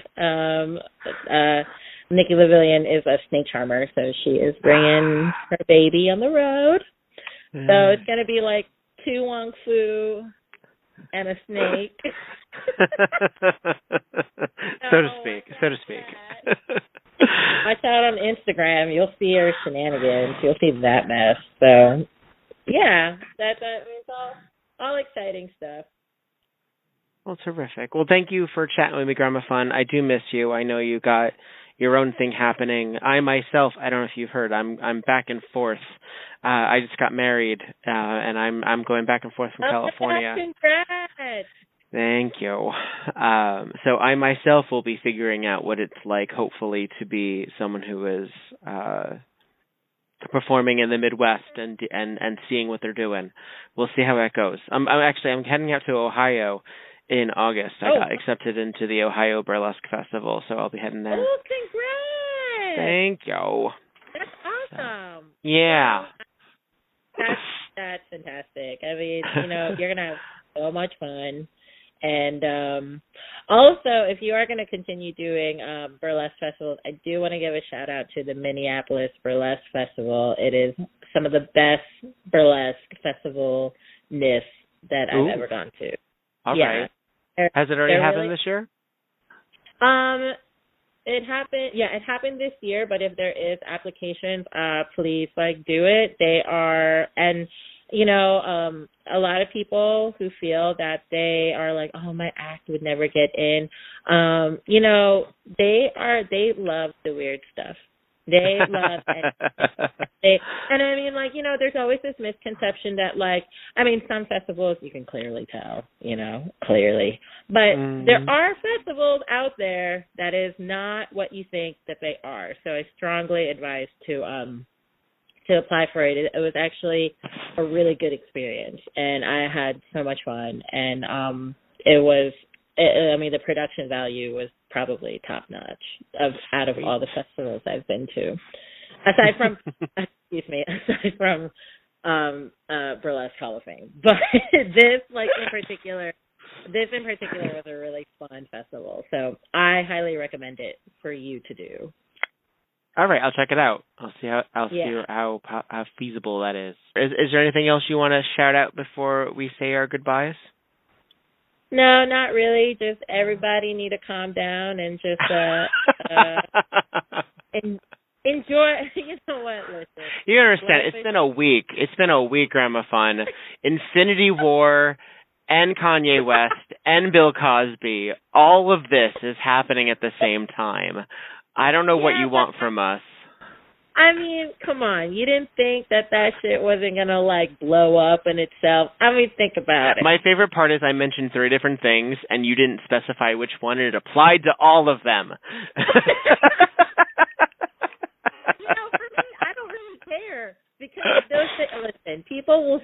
[SPEAKER 2] Nikki Lavillian is a snake charmer, so she is bringing her baby on the road. So it's going to be like 2 Wong Fu and a snake.
[SPEAKER 3] so to speak.
[SPEAKER 2] Watch out on Instagram. You'll see her shenanigans. You'll see that mess. So, yeah, it's all exciting stuff.
[SPEAKER 3] Well, terrific. Well, thank you for chatting with me, Grandma Fun. I do miss you. I know you got your own thing happening. I myself, I don't know if you've heard, I'm back and forth. I just got married, and I'm going back and forth from California.
[SPEAKER 2] Congrats!
[SPEAKER 3] Thank you. So I myself will be figuring out what it's like, hopefully, to be someone who is performing in the Midwest and seeing what they're doing. We'll see how that goes. I'm heading out to Ohio in August. I got accepted into the Ohio Burlesque Festival, so I'll be heading there.
[SPEAKER 2] Oh, congrats!
[SPEAKER 3] Thank you.
[SPEAKER 2] That's awesome.
[SPEAKER 3] Yeah.
[SPEAKER 2] That's fantastic. I mean, you're going to have so much fun. And also, if you are going to continue doing burlesque festivals, I do want to give a shout out to the Minneapolis Burlesque Festival. It is some of the best burlesque festival-ness that I've ever gone to.
[SPEAKER 3] All right. Has it already happened this year?
[SPEAKER 2] it happened. Yeah, it happened this year. But if there is applications, please do it. They are, and a lot of people who feel that they are like, oh, my act would never get in. They love the weird stuff. They love it. And I mean, there's always this misconception that, some festivals you can clearly tell, clearly. But there are festivals out there that is not what you think that they are. So I strongly advise to apply for it. It was actually a really good experience, and I had so much fun. And the production value was probably top notch out of all the festivals I've been to, aside from Burlesque Hall of Fame. But this in particular was a really fun festival, so I highly recommend it for you to do.
[SPEAKER 3] All right, I'll check it out. I'll see how feasible that is. Is there anything else you want to shout out before we say our goodbyes?
[SPEAKER 2] No, not really. Just everybody need to calm down and just enjoy. You know what? Listen.
[SPEAKER 3] You understand? It's been a week. It's been a week, Grandma Fun. Infinity War and Kanye West and Bill Cosby. All of this is happening at the same time. I don't know what you want from us.
[SPEAKER 2] I mean, come on. You didn't think that shit wasn't going to, blow up in itself? I mean, think about it.
[SPEAKER 3] My favorite part is I mentioned 3 different things, and you didn't specify which one, and it applied to all of them.
[SPEAKER 2] For me, I don't really care. Because listen, people will,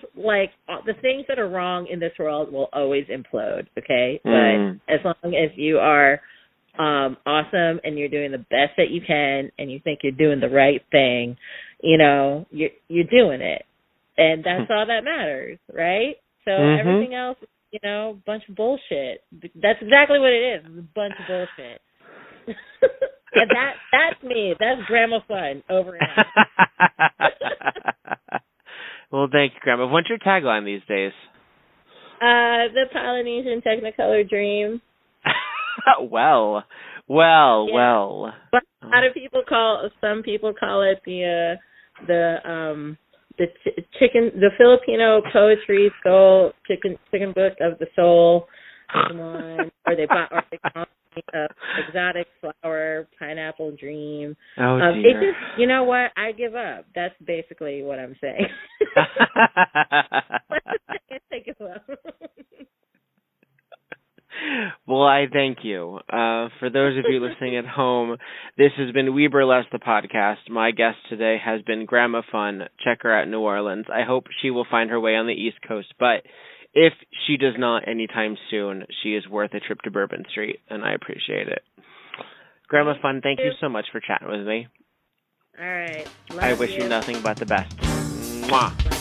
[SPEAKER 2] the things that are wrong in this world will always implode, okay? But as long as you are awesome and you're doing the best that you can and you think you're doing the right thing, you're doing it, and that's all that matters, right? So everything else is a bunch of bullshit. That's exactly what it is. It's a bunch of bullshit. And that's me. That's Grandma Fun over and out.
[SPEAKER 3] Well, thank you, Grandma. What's your tagline these days?
[SPEAKER 2] The Polynesian Technicolor Dream.
[SPEAKER 3] Well.
[SPEAKER 2] But a lot of people some people call it the Filipino poetry soul chicken book of the soul one, or they call it exotic flower pineapple dream.
[SPEAKER 3] Oh dear.
[SPEAKER 2] It just, you know what? I give up. That's basically what I'm saying. I give up.
[SPEAKER 3] Well, I thank you. For those of you listening at home, this has been WeBurlesque, the podcast. My guest today has been Grandma Fun. Check her out in New Orleans. I hope she will find her way on the East Coast, but if she does not anytime soon, she is worth a trip to Bourbon Street, and I appreciate it. Grandma Fun, thank you so much for chatting with me.
[SPEAKER 2] All right.
[SPEAKER 3] I wish you nothing but the best. Mwah.